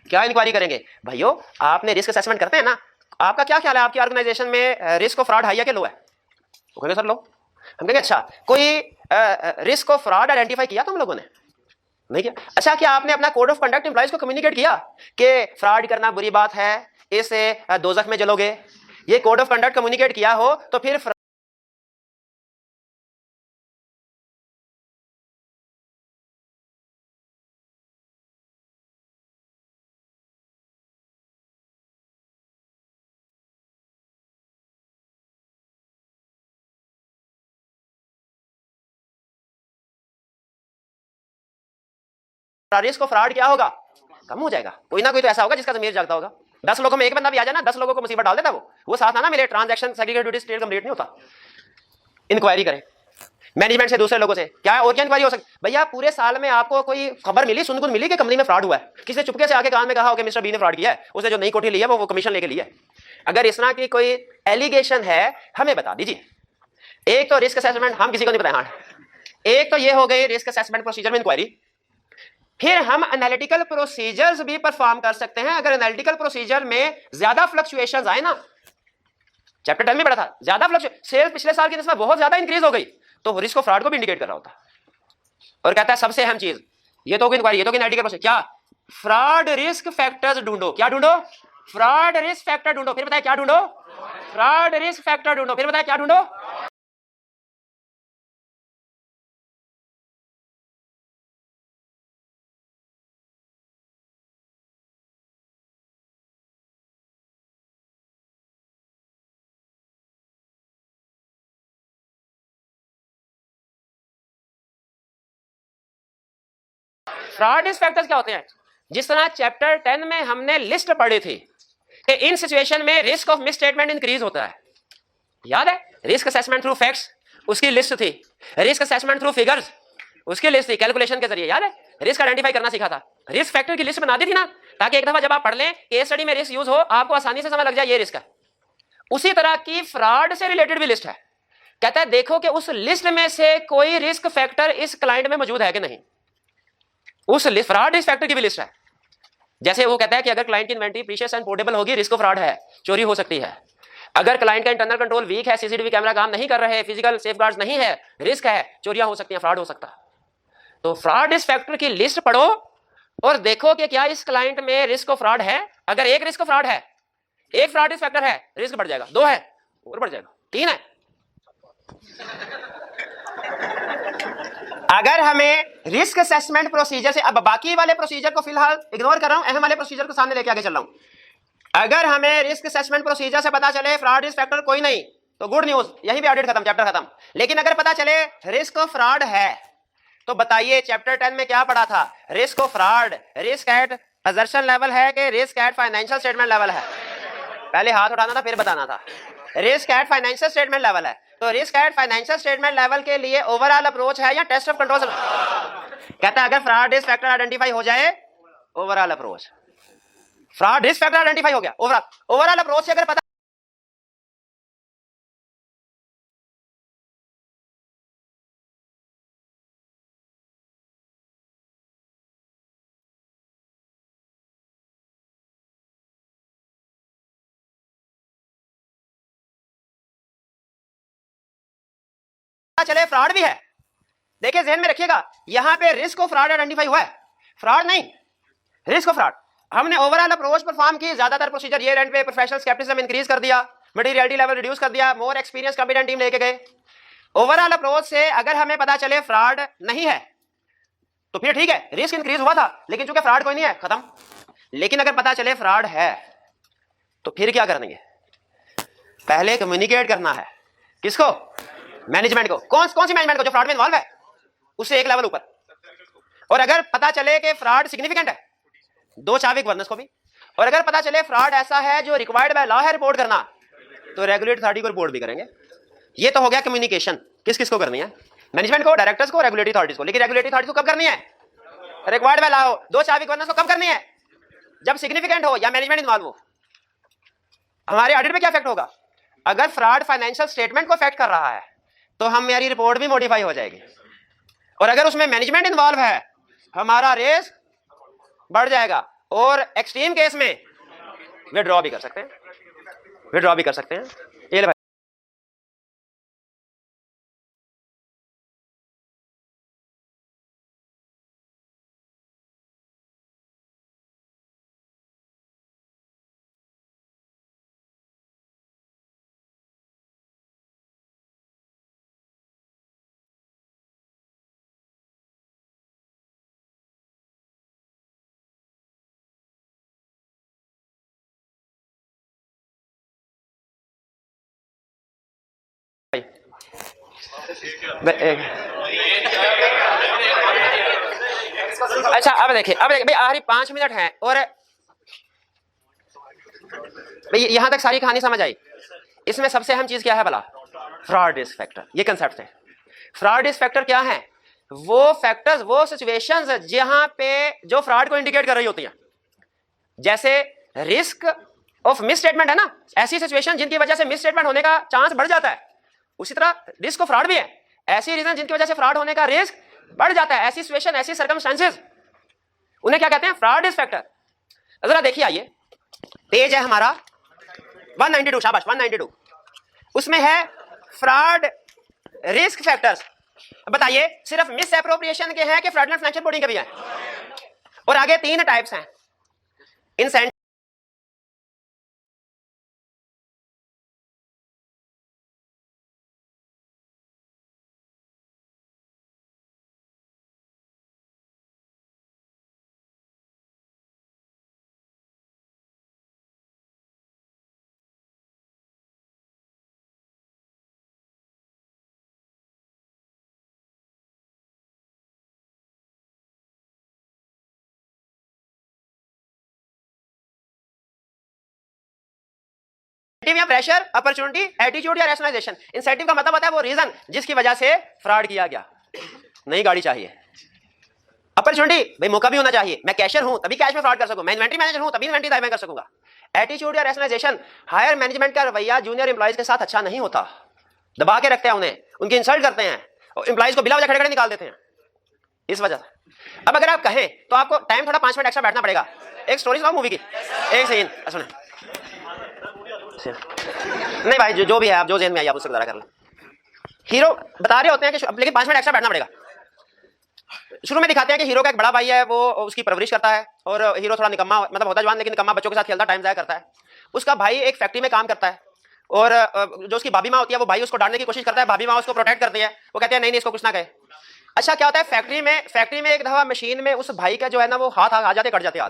क्या इंक्वायरी करेंगे? भाइयों, आपने रिस्क असेसमेंट करते हैं ना, आपका क्या ख्याल है आपकी ऑर्गेनाइजेशन में रिस्क ऑफ फ्रॉड हाई है कि लो है? वो कहेंगे सर लो। हम कहेंगे अच्छा, कोई रिस्क ऑफ फ्रॉड आइडेंटिफाई किया तुम लोगों ने? नहीं किया। अच्छा, क्या आपने अपना कोड ऑफ कंडक्ट एम्प्लॉइज को कम्युनिकेट किया कि फ्रॉड करना बुरी बात है, इससे दोजख में जलोगे? ये कोड ऑफ कंडक्ट कम्युनिकेट किया हो तो फिर रिस्क ऑफ फ्रॉड क्या होगा? कम हो जाएगा। कोई ना कोई तो ऐसा होगा जिसका ज़मीर जागता होगा। 10 लोगों में एक बंदा भी आ जाए ना, 10 लोगों को मुसीबत डाल देता वो साथ आना मिले, transaction segregated duty state complete नहीं होता। इंक्वायरी करें मैनेजमेंट से, दूसरे लोगों से। क्या है और क्या इंक्वायरी हो सकती? भैया पूरे साल में आपको कोई खबर मिली, सुनगुन मिली कि कंपनी में फ्रॉड हुआ है? किसी ने चुपके से आके कान में कहा हो कि मिस्टर बी ने फ्रॉड किया है, उसने जो नई कोठी ली है वो कमीशन लेके लिया है? अगर इस तरह की कोई एलिगेशन है, हमें बता दीजिए। एक तो रिस्क असेसमेंट हम किसी को नहीं बताए। हाँ, एक तो ये हो गई रिस्क असेसमेंट प्रोसीजर में इंक्वायरी। फिर हम एनालिटिकल प्रोसीजर्स भी परफॉर्म कर सकते हैं। अगर एनालिटिकल प्रोसीजर में ज्यादा फ्लक्चुएशंस आए ना, चैप्टर 10 में पढ़ा था, ज्यादा फ्लक्चुएशन, सेल्स पिछले साल की निस्बत बहुत ज्यादा इंक्रीज हो गई, तो रिस्क ऑफ फ्रॉड को भी इंडिकेट कर रहा होता। और कहता है सबसे अहम चीज, ये तो इंक्वायरी, ये तो एनालिटिकल प्रोसीजर, क्या? फ्रॉड रिस्क फैक्टर्स ढूंढो। क्या ढूंढो? फ्रॉड रिस्क फैक्टर ढूंढो। फिर बताया क्या ढूंढो? फ्रॉड रिस्क फैक्टर ढूंढो। फिर बताया क्या ढूंढो? फ्रॉड रिस्क फैक्टर्स क्या होते हैं? जिस तरह चैप्टर 10 में हमने लिस्ट पढ़ी थी कि इन सिचुएशन में risk of miss statement increase होता है, याद है? रिस्क असेसमेंट थ्रू फैक्ट्स, उसकी लिस्ट थी। रिस्क असेसमेंट थ्रू फिगर्स, उसकी लिस्ट थी, कैलकुलेशन के जरिए, याद है? रिस्क आइडेंटिफाई करना सीखा था, रिस्क फैक्टर की लिस्ट बना दी थी ना, ताकि एक दफा जब आप पढ़ लें, केस स्टडी में रिस्क यूज हो, आपको आसानी से समझ लग जाए ये रिस्क है। उसी तरह की फ्रॉड से रिलेटेड भी लिस्ट है। कहता है देखो कि उस लिस्ट में से कोई रिस्क फैक्टर इस क्लाइंट में मौजूद है कि नहीं। उस फ्रॉड रिस्क फैक्टर की भी लिस्ट है। जैसे वो कहता है कि अगर क्लाइंट की इन्वेंटरी प्रीशियस एंड पोर्टेबल होगी, रिस्क ऑफ फ्रॉड है, चोरी हो सकती है। अगर क्लाइंट का इंटरनल कंट्रोल वीक है, सीसीटीवी कैमरा काम नहीं कर रहे, फिजिकल सेफगार्ड्स नहीं है, रिस्क है, चोरियां हो सकती हैं, फ्रॉड हो सकता है। तो फ्रॉड रिस्क फैक्टर की लिस्ट पढ़ो और देखो कि क्या इस क्लाइंट में रिस्क ऑफ फ्रॉड है। अगर एक रिस्क ऑफ फ्रॉड है, एक फ्रॉड रिस्क फैक्टर है, रिस्क बढ़ जाएगा, 2 है और बढ़ जाएगा, 3 है। अगर हमें रिस्क असेसमेंट प्रोसीजर से, अब बाकी वाले प्रोसीजर को फिलहाल इग्नोर कर रहा हूं, अहम वाले प्रोसीजर को सामने लेके आगे चल रहा हूं। अगर हमें रिस्क असेसमेंट प्रोसीजर से पता चले फ्रॉड रिस्क फैक्टर कोई नहीं, तो गुड न्यूज, यहीं पे ऑडिट खत्म, चैप्टर खत्म। लेकिन अगर पता चले रिस्क ऑफ फ्रॉड है, तो बताइए चैप्टर 10 में क्या पढ़ा था? Risk of fraud, risk at assertion level है कि risk at financial statement level है? पहले हाथ उठाना था फिर बताना था। Risk at financial statement level है, तो risk at financial statement level के लिए ओवरऑल अप्रोच है या टेस्ट ऑफ कंट्रोल? कहता है अगर फ्रॉड रिस्क फैक्टर आइडेंटिफाई हो जाए, overall approach. Fraud risk factor identify हो गया, ओवरऑल अप्रोच से अगर पता चले फ्रॉड भी है, देखिए ध्यान में रखिएगा, यहां पे रिस्क ऑफ फ्रॉड आइडेंटिफाई हुआ है, फ्रॉड नहीं, रिस्क ऑफ फ्रॉड। हमने ओवरऑल अप्रोच परफॉर्म की, ज्यादातर प्रोसीजर ईयर एंड पे प्रोफेशनल स्केप्टिसिज्म इंक्रीज कर दिया, मटेरियलिटी लेवल रिड्यूस कर दिया, मोर एक्सपीरियंस कॉम्पिटेंट टीम लेके गए। ओवरऑल अप्रोच से अगर हमें पता चले फ्रॉड नहीं है, तो फिर ठीक है, रिस्क इंक्रीज हुआ था, लेकिन चूंकि फ्रॉड कोई नहीं है, खत्म। लेकिन अगर पता चले फ्रॉड है, तो फिर क्या करेंगे? पहले कम्युनिकेट करना है, किसको? मैनेजमेंट को। कौन सी मैनेजमेंट को? जो फ्रॉड में इन्वॉल्व है, उससे एक लेवल ऊपर। और अगर पता चले कि फ्रॉड सिग्निफिकेंट है, 2 चावी गवर्नेंस को भी। और अगर पता चले फ्रॉड ऐसा है जो रिक्वायर्ड बाय लॉ है रिपोर्ट करना, तो रेगुलेटरी अथॉरिटी को रिपोर्ट भी करेंगे। ये तो हो गया कम्युनिकेशन, किस किस को करनी है? मैनेजमेंट को, डायरेक्टर्स को, रेगुलेटरी अथॉरिटीज को। लेकिन रेगुलेटरी अथॉरिटीज को कब करनी है? रिक्वायर्ड बाय लॉ हो। 2 चावी गवर्नेंस को कब करनी है? जब सिग्निफिकेंट हो या मैनेजमेंट इन्वॉल्व हो। हमारे ऑडिट में क्या इफेक्ट होगा? अगर फ्रॉड फाइनेंशियल स्टेटमेंट को इफेक्ट कर रहा है, तो हमारी रिपोर्ट भी मॉडिफाई हो जाएगी। और अगर उसमें मैनेजमेंट इन्वॉल्व है, हमारा रिस्क बढ़ जाएगा। और एक्सट्रीम केस में विड्रॉ भी कर सकते हैं, विड्रॉ भी कर सकते हैं। ये भाई अच्छा, अब देखिए भाई आखिरी 5 मिनट हैं, और भाई यहां तक सारी कहानी समझ आई। इसमें सबसे अहम चीज क्या है भला? Fraud risk factor. ये कंसेप्ट है। फ्रॉड रिस्क फैक्टर क्या है? वो फैक्टर्स, वो सिचुएशंस जहां पे जो फ्रॉड को इंडिकेट कर रही होती हैं। जैसे रिस्क ऑफ मिस स्टेटमेंट है ना, ऐसी सिचुएशन जिनकी वजह से मिस स्टेटमेंट होने का चांस बढ़ जाता है। उसी तरह रिस्क ऑफ फ्रॉड भी है, ऐसी रीजन जिनकी वजह से फ्रॉड होने का रिस्क बढ़ जाता है। ऐसी सिचुएशन, ऐसी सर्कमस्टेंसेस, उन्हें क्या कहते हैं? Fraud risk factor. जरा देखिए, आइए, पेज है हमारा 192, शाबाश 192, उसमें है फ्रॉड रिस्क फैक्टर्स। बताइए सिर्फ मिस एप्रोप्रिएशन के हैं कि फ्रॉडलेंट फाइनेंशियल रिपोर्टिंग के भी हैं? और आगे 3 टाइप्स हैं। इंसेंटिव, या प्रेशर, अपॉर्चुनिटी, एटीट्यूड या रैशनलाइजेशन। इंसेंटिव का मतलब होता है वो रीजन जिसकी वजह से फ्रॉड किया गया। नई गाड़ी चाहिए। अपॉर्चुनिटी, भाई मौका भी होना चाहिए, मैं कैशियर हूं तभी कैश में फ्रॉड कर सकूं, मैं इन्वेंटरी मैनेजर हूं तभी इन्वेंटरी दायरा कर सकूंगा। एटीट्यूड या रैशनलाइजेशन, हायर मैनेजमेंट का रवैया जूनियर एम्प्लॉइज के साथ अच्छा नहीं होता, दबा के रखते हैं उन्हें, उनकी इंसल्ट करते हैं और एम्प्लॉइज को बिला वजह खड़े खड़े निकाल देते हैं। इस वजह से। अब अगर आप कहें तो आपको टाइम थोड़ा 5 मिनट एक्स्ट्रा बैठना पड़ेगा। एक स्टोरी सुनाओ मूवी की, एक सीन सुने। नहीं भाई, जो भी है आप जो जेन में आई आप उससे गुजारा कर लें। हीरो बता रहे होते हैं कि लेकिन 5 मिनट एक्स्ट्रा बैठना पड़ेगा। शुरू में दिखाते हैं कि हीरो का एक बड़ा भाई है, वो उसकी परवरिश करता है और हीरो थोड़ा निकम्मा, मतलब होता जवान लेकिन निकम्मा, बच्चों के साथ खेलता, टाइम जाया करता है। उसका भाई एक फैक्ट्री में काम करता है और जो उसकी भाभी माँ होती है वो भाई उसको डांटने की कोशिश करता है, भाभी माँ उसको प्रोटेक्ट करती है, वो कहते हैं नहीं नहीं इसको कुछ ना कहे। अच्छा क्या होता है, फैक्ट्री में एक दफा मशीन में उस भाई का जो है ना वो हाथ आ जाते, कट जाते हाथ,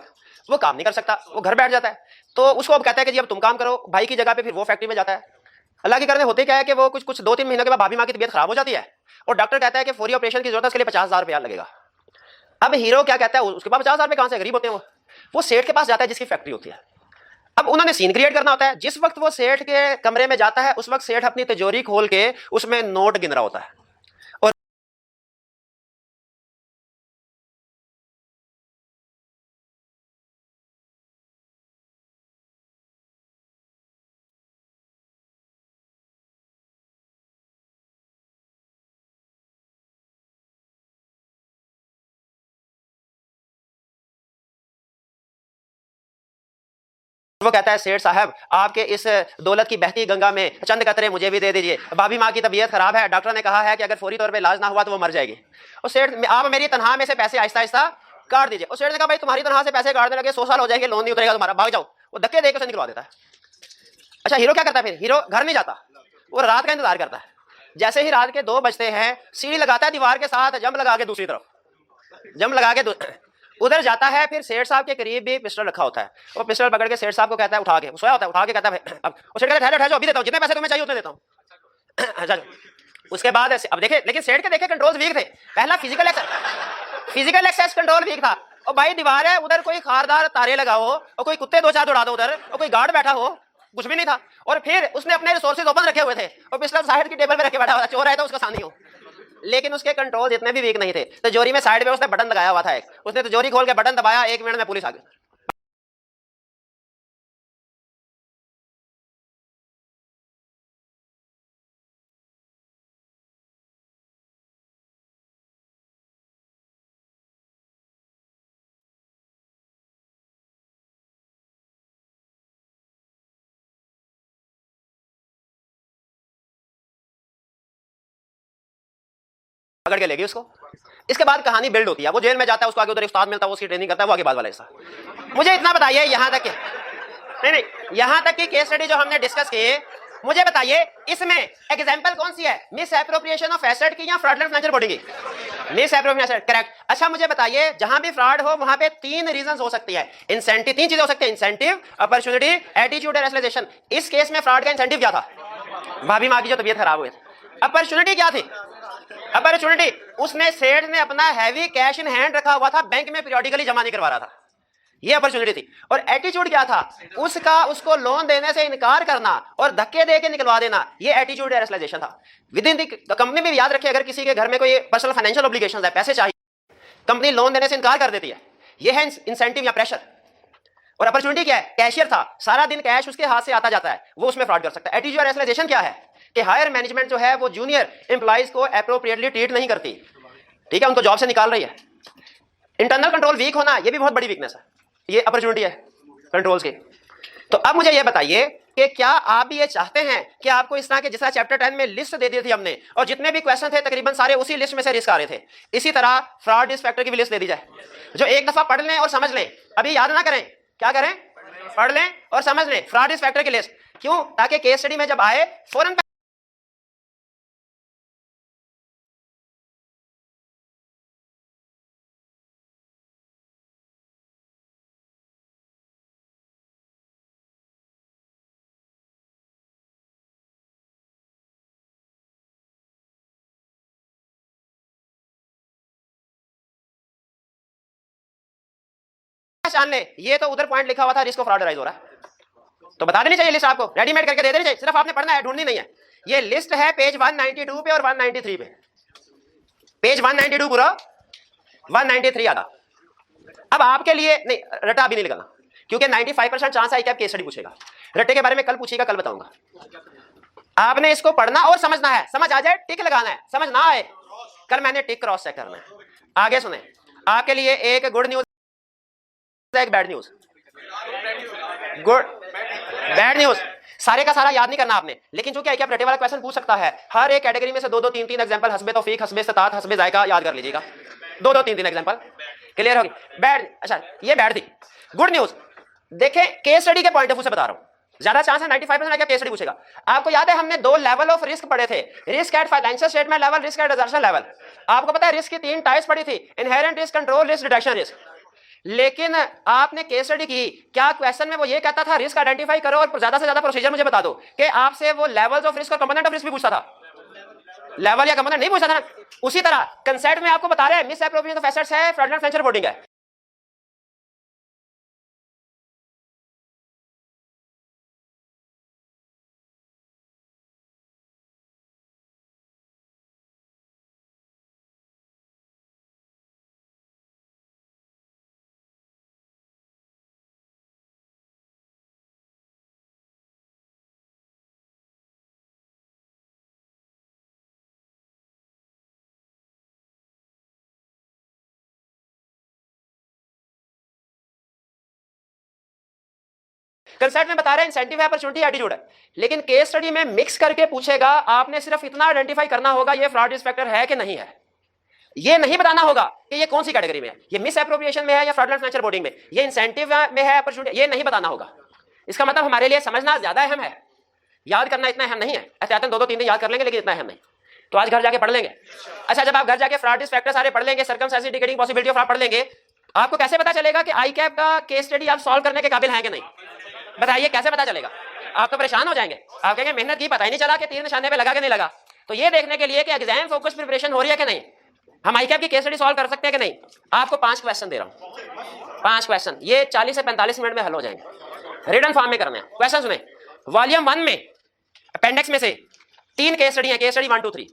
वो काम नहीं कर सकता, वो घर बैठ जाता है। तो उसको अब कहता है कि जी अब तुम काम करो, भाई की जगह पे फिर वो फैक्ट्री में जाता है। अल्लाह की करने होते क्या है कि वो कुछ 2-3 महीनों के बाद भाभी माँ की तबीयत खराब हो जाती है और डॉक्टर कहता है कि फौरी ऑपरेशन की जरूरत है, उसके लिए 50,000 रुपया लगेगा। अब हीरो क्या कहता है, उसके पास 50,000 रुपये कहां से, गरीब होते हैं वो सेठ के पास जाता है जिसकी फैक्ट्री होती है। अब उन्होंने सीन क्रिएट करना होता है। जिस वक्त वो सेठ के कमरे में जाता है उस वक्त सेठ अपनी तिजोरी खोल के उसमें नोट गिन रहा होता है और वो कहता है सेठ साहब आपके इस दौलत की बहती गंगा में चंद कतरे मुझे भी दे दीजिए, भाभी माँ की तबीयत खराब है, डॉक्टर ने कहा है कि अगर फौरी तौर पे इलाज ना हुआ तो वो मर जाएगी। और सेठ आप मेरी तनख्वाह में से पैसे आहिस्ता आहिस्ता काट दीजिए। और सेठ ने कहा भाई तुम्हारी तनख्वाह से पैसे काटने लगे 100 साल हो जाएंगे, लोन नहीं उतरेगा तुम्हारा, भाग जाओ। वो धक्के देकर उसे निकलवा देता है। अच्छा हीरो क्या करता है फिर, हीरो घर नहीं जाता, वो रात का इंतजार करता है। जैसे ही रात के 2 बजते हैं सीढ़ी लगाता है दीवार के साथ, जंप लगा के दूसरी तरफ, जंप लगा के उधर जाता है। फिर सेठ साहब के करीब भी पिस्टल रखा होता है, वो पिस्टल पकड़ के सेठ साहब को कहता है उठा के, वो सोया होता है, उठा के कहता है अब सेठ कहता है ठहरो अभी देता हूँ, जितने पैसे तुम्हें चाहिए उतने देता हूँ। उसके बाद अब देखे, लेकिन सेठ के देखे कंट्रोल्स वीक थे। पहला फिजिकल एक्सेस कंट्रोल वीक था। और भाई दीवार है, उधर कोई खारदार तारे लगाओ और कोई कुत्ते 2-4 दौड़ा दो उधर, और कोई गार्ड बैठा हो, कुछ भी नहीं था। और फिर उसने अपने रिसोर्सेज ओपन रखे हुए थे और पिस्टल साइड की टेबल पे रखे बैठा हुआ था, चोर आया था उसका सामने हो। लेकिन उसके कंट्रोल इतने भी वीक नहीं थे। तिजोरी में साइड में उसने बटन लगाया हुआ था, उसने तिजोरी खोल के बटन दबाया, 1 मिनट में पुलिस आ गई। पकड़ के ले गई उसको। इसके बाद कहानी बिल्ड होती है, वो जेल में जाता है, उसको आगे उधर उस्ताद मिलता है, वो उसकी ट्रेनिंग करता है, वो आगे बाद वाला हिस्सा। मुझे इतना बताइए यहाँ तक नहीं यहाँ तक की केस स्टडी जो हमने डिस्कस की, मुझे बताइए इसमें एग्जांपल कौन सी है, मिस एप्रोप्रिएशन ऑफ एसेट की या फ्रॉडलेंट फाइनेंशियल बॉडी की? Miss appropriation, correct. अच्छा मुझे बताइए जहां भी फ्रॉड हो वहां पे 3 रीजंस हो सकती है, इंसेंटिव, 3 चीजें हो सकती है, इंसेंटिव, अपॉर्चुनिटी, एटीट्यूड और रेसलेशन। इस केस में फ्रॉड का इंसेंटिव क्या था? भाभी माँ की जो तबीयत खराब हुई थी। अपॉर्चुनिटी क्या थी? अपॉर्चुनिटी उसने सेठ ने अपना हैवी कैश इन हैंड रखा हुआ था, बैंक में पीरियडिकली जमा नहीं करवा रहा था, ये अपॉर्चुनिटी थी। और एटीट्यूड क्या था? उसको लोन देने से इनकार करना और धक्के दे के निकलवा देना, ये एटीट्यूड रेशनलाइजेशन था। विद इन द कंपनी में याद रखिए, अगर किसी के घर में कोई पर्सनल फाइनेंशियल ऑब्लिगेशंस है, पैसे चाहिए, कंपनी लोन देने से इनकार कर देती है, ये है इंसेंटिव या प्रेशर। और अपॉर्चुनिटी क्या है? कैशियर था, सारा दिन कैश उसके हाथ से आता जाता है, वो उसमें फ्रॉड कर सकता है। एटीट्यूड रेशनलाइजेशन क्या है कि हायर मैनेजमेंट जो है वो जूनियर एम्प्लॉइज को एप्रोप्रिएटली ट्रीट नहीं करती, ठीक है, उनको जॉब से निकाल रही है। इंटरनल कंट्रोल वीक होना, ये भी बहुत बड़ी वीकनेस है, ये अपॉर्चुनिटी है कंट्रोल्स की। तो अब मुझे ये बताइए कि क्या आप भी ये चाहते हैं कि आपको इस तरह के, जिस तरह चैप्टर 10 में लिस्ट दे दी थी हमने और जितने भी क्वेश्चन थे तकरीबन सारे उसी लिस्ट में से रिस्क आ रहे थे, इसी तरह फ्रॉड रिस्क फैक्टर की भी लिस्ट दे दी जाए, जो एक दफा पढ़ लें और समझ लें, अभी याद ना करें, क्या करें, पढ़ लें और समझ लें फ्रॉड रिस्क फैक्टर की लिस्ट। क्यों? ताकि केस स्टडी में जब आए फौरन पहचान ले। ये तो उधर पॉइंट लिखा हुआ था, रिस्क ऑफ फ्रॉड राइज हो रहा है, तो बता देनी चाहिए लिस्ट, आपको रेडीमेड करके दे देनी चाहिए, सिर्फ आपने पढ़ना है, ढूंढनी नहीं है। ये लिस्ट है पेज 192 पे और 193 पे, पेज 192 पूरा, 193 आधा। अब आपके लिए नहीं, रटा भी नहीं लगाना, क्योंकि 95% चांस है कि आप केस स्टडी पूछेगा, रटे के बारे में कल पूछेगा, कल बताऊंगा। आपने इसको पढ़ना और समझना है, समझ आ जाए टिक लगाना है, समझ ना आए कल मैंने टिक क्रॉस चेक करना है। आगे सुने, आपके लिए एक गुड न्यूज, एक bad news. Good bad news सारे का सारा याद नहीं करना आपने, लेकिन जो क्या रटे वाला क्वेश्चन पूछ सकता है, हर एक कैटेगरी में से 2-2 3-3 एग्जांपल हस्बे तौफीक, हस्बे इस्तात, हस्बे जायका याद कर लीजिएगा। 2-2 3-3 एग्जांपल क्लियर होगी। बैड, अच्छा ये बैड थी। गुड न्यूज देखें, केस स्टडी के पॉइंट ऑफ व्यू से बता रहा हूं, ज्यादा चांस है 95% क्या केस स्टडी पूछेगा। आपको याद है हमने 2 लेवल ऑफ रिस्क पढ़े थे, risk at financial statement level, risk at exertion level. आपको पता है रिस्क की 3 टाइप्स पड़ी थी, inherent risk, control risk, detection risk. लेकिन आपने केस स्टडी की, क्या क्वेश्चन में वो ये कहता था रिस्क आइडेंटिफाई करो और ज्यादा से ज्यादा प्रोसीजर मुझे बता दो, कि आपसे वो लेवल्स ऑफ रिस्क और कंपोनेंट ऑफ रिस्क भी पूछता था? लेवल या कंपोनेंट नहीं पूछता था ना। उसी तरह कंसेप्ट में आपको बता रहे हैं मिस एप्रोप्रिएशन ऑफ एसेट्स है, फ्रॉडलेंट फाइनेंशियल रिपोर्टिंग है। कंसेप्ट में बता रहे हैं इंसेंटिव है, अपॉर्चुनिटी, एटीट्यूड है, लेकिन केस स्टडी में मिक्स करके पूछेगा। आपने सिर्फ इतना आइडेंटिफाई करना होगा ये फ्रॉड रिस्क फैक्टर है कि नहीं है। ये नहीं बताना होगा कि ये कौन सी कैटेगरी में है, ये मिस एप्रोप्रिएशन में है या फ्रॉडलेंट फाइनेंशियल रिपोर्टिंग में, ये इंसेंटिव में है, अपॉर्चुनिटी, ये नहीं बताना होगा। इसका मतलब हमारे लिए समझना ज्यादा अहम है, याद करना इतना अहम नहीं है। एहतियातन 2-2 3 दिन याद कर लेंगे, लेकिन इतना अहम नहीं। तो आज घर जाके पढ़ लेंगे। अच्छा, जब आप घर जाके फ्रॉड रिस्क फैक्टर सारे पढ़ लेंगे, circumstances indicating possibility of fraud पढ़ लेंगे, आपको कैसे पता चलेगा कि आई कैप का केस स्टडी आप सॉल्व करने के काबिल हैं कि नहीं? बताइए कैसे पता चलेगा? आप तो परेशान हो जाएंगे, आप कहेंगे मेहनत की, पता ही नहीं चला कि तीर निशाने पे लगा कि नहीं लगा। तो ये देखने के लिए कि एग्जाम फोकस प्रिपरेशन हो रही है कि नहीं, हम आई कैप की केस स्टडी सॉल्व कर सकते हैं कि नहीं। आपको 5 क्वेश्चन दे रहा हूं, 5 क्वेश्चन, ये 40 से 45 मिनट में हल हो जाएंगे, रिटन फॉर्म में करना है। क्वेश्चन सुने, वॉल्यूम 1 में अपेंडिक्स में से 3 केस स्टडी है, केस स्टडी 1 2 3।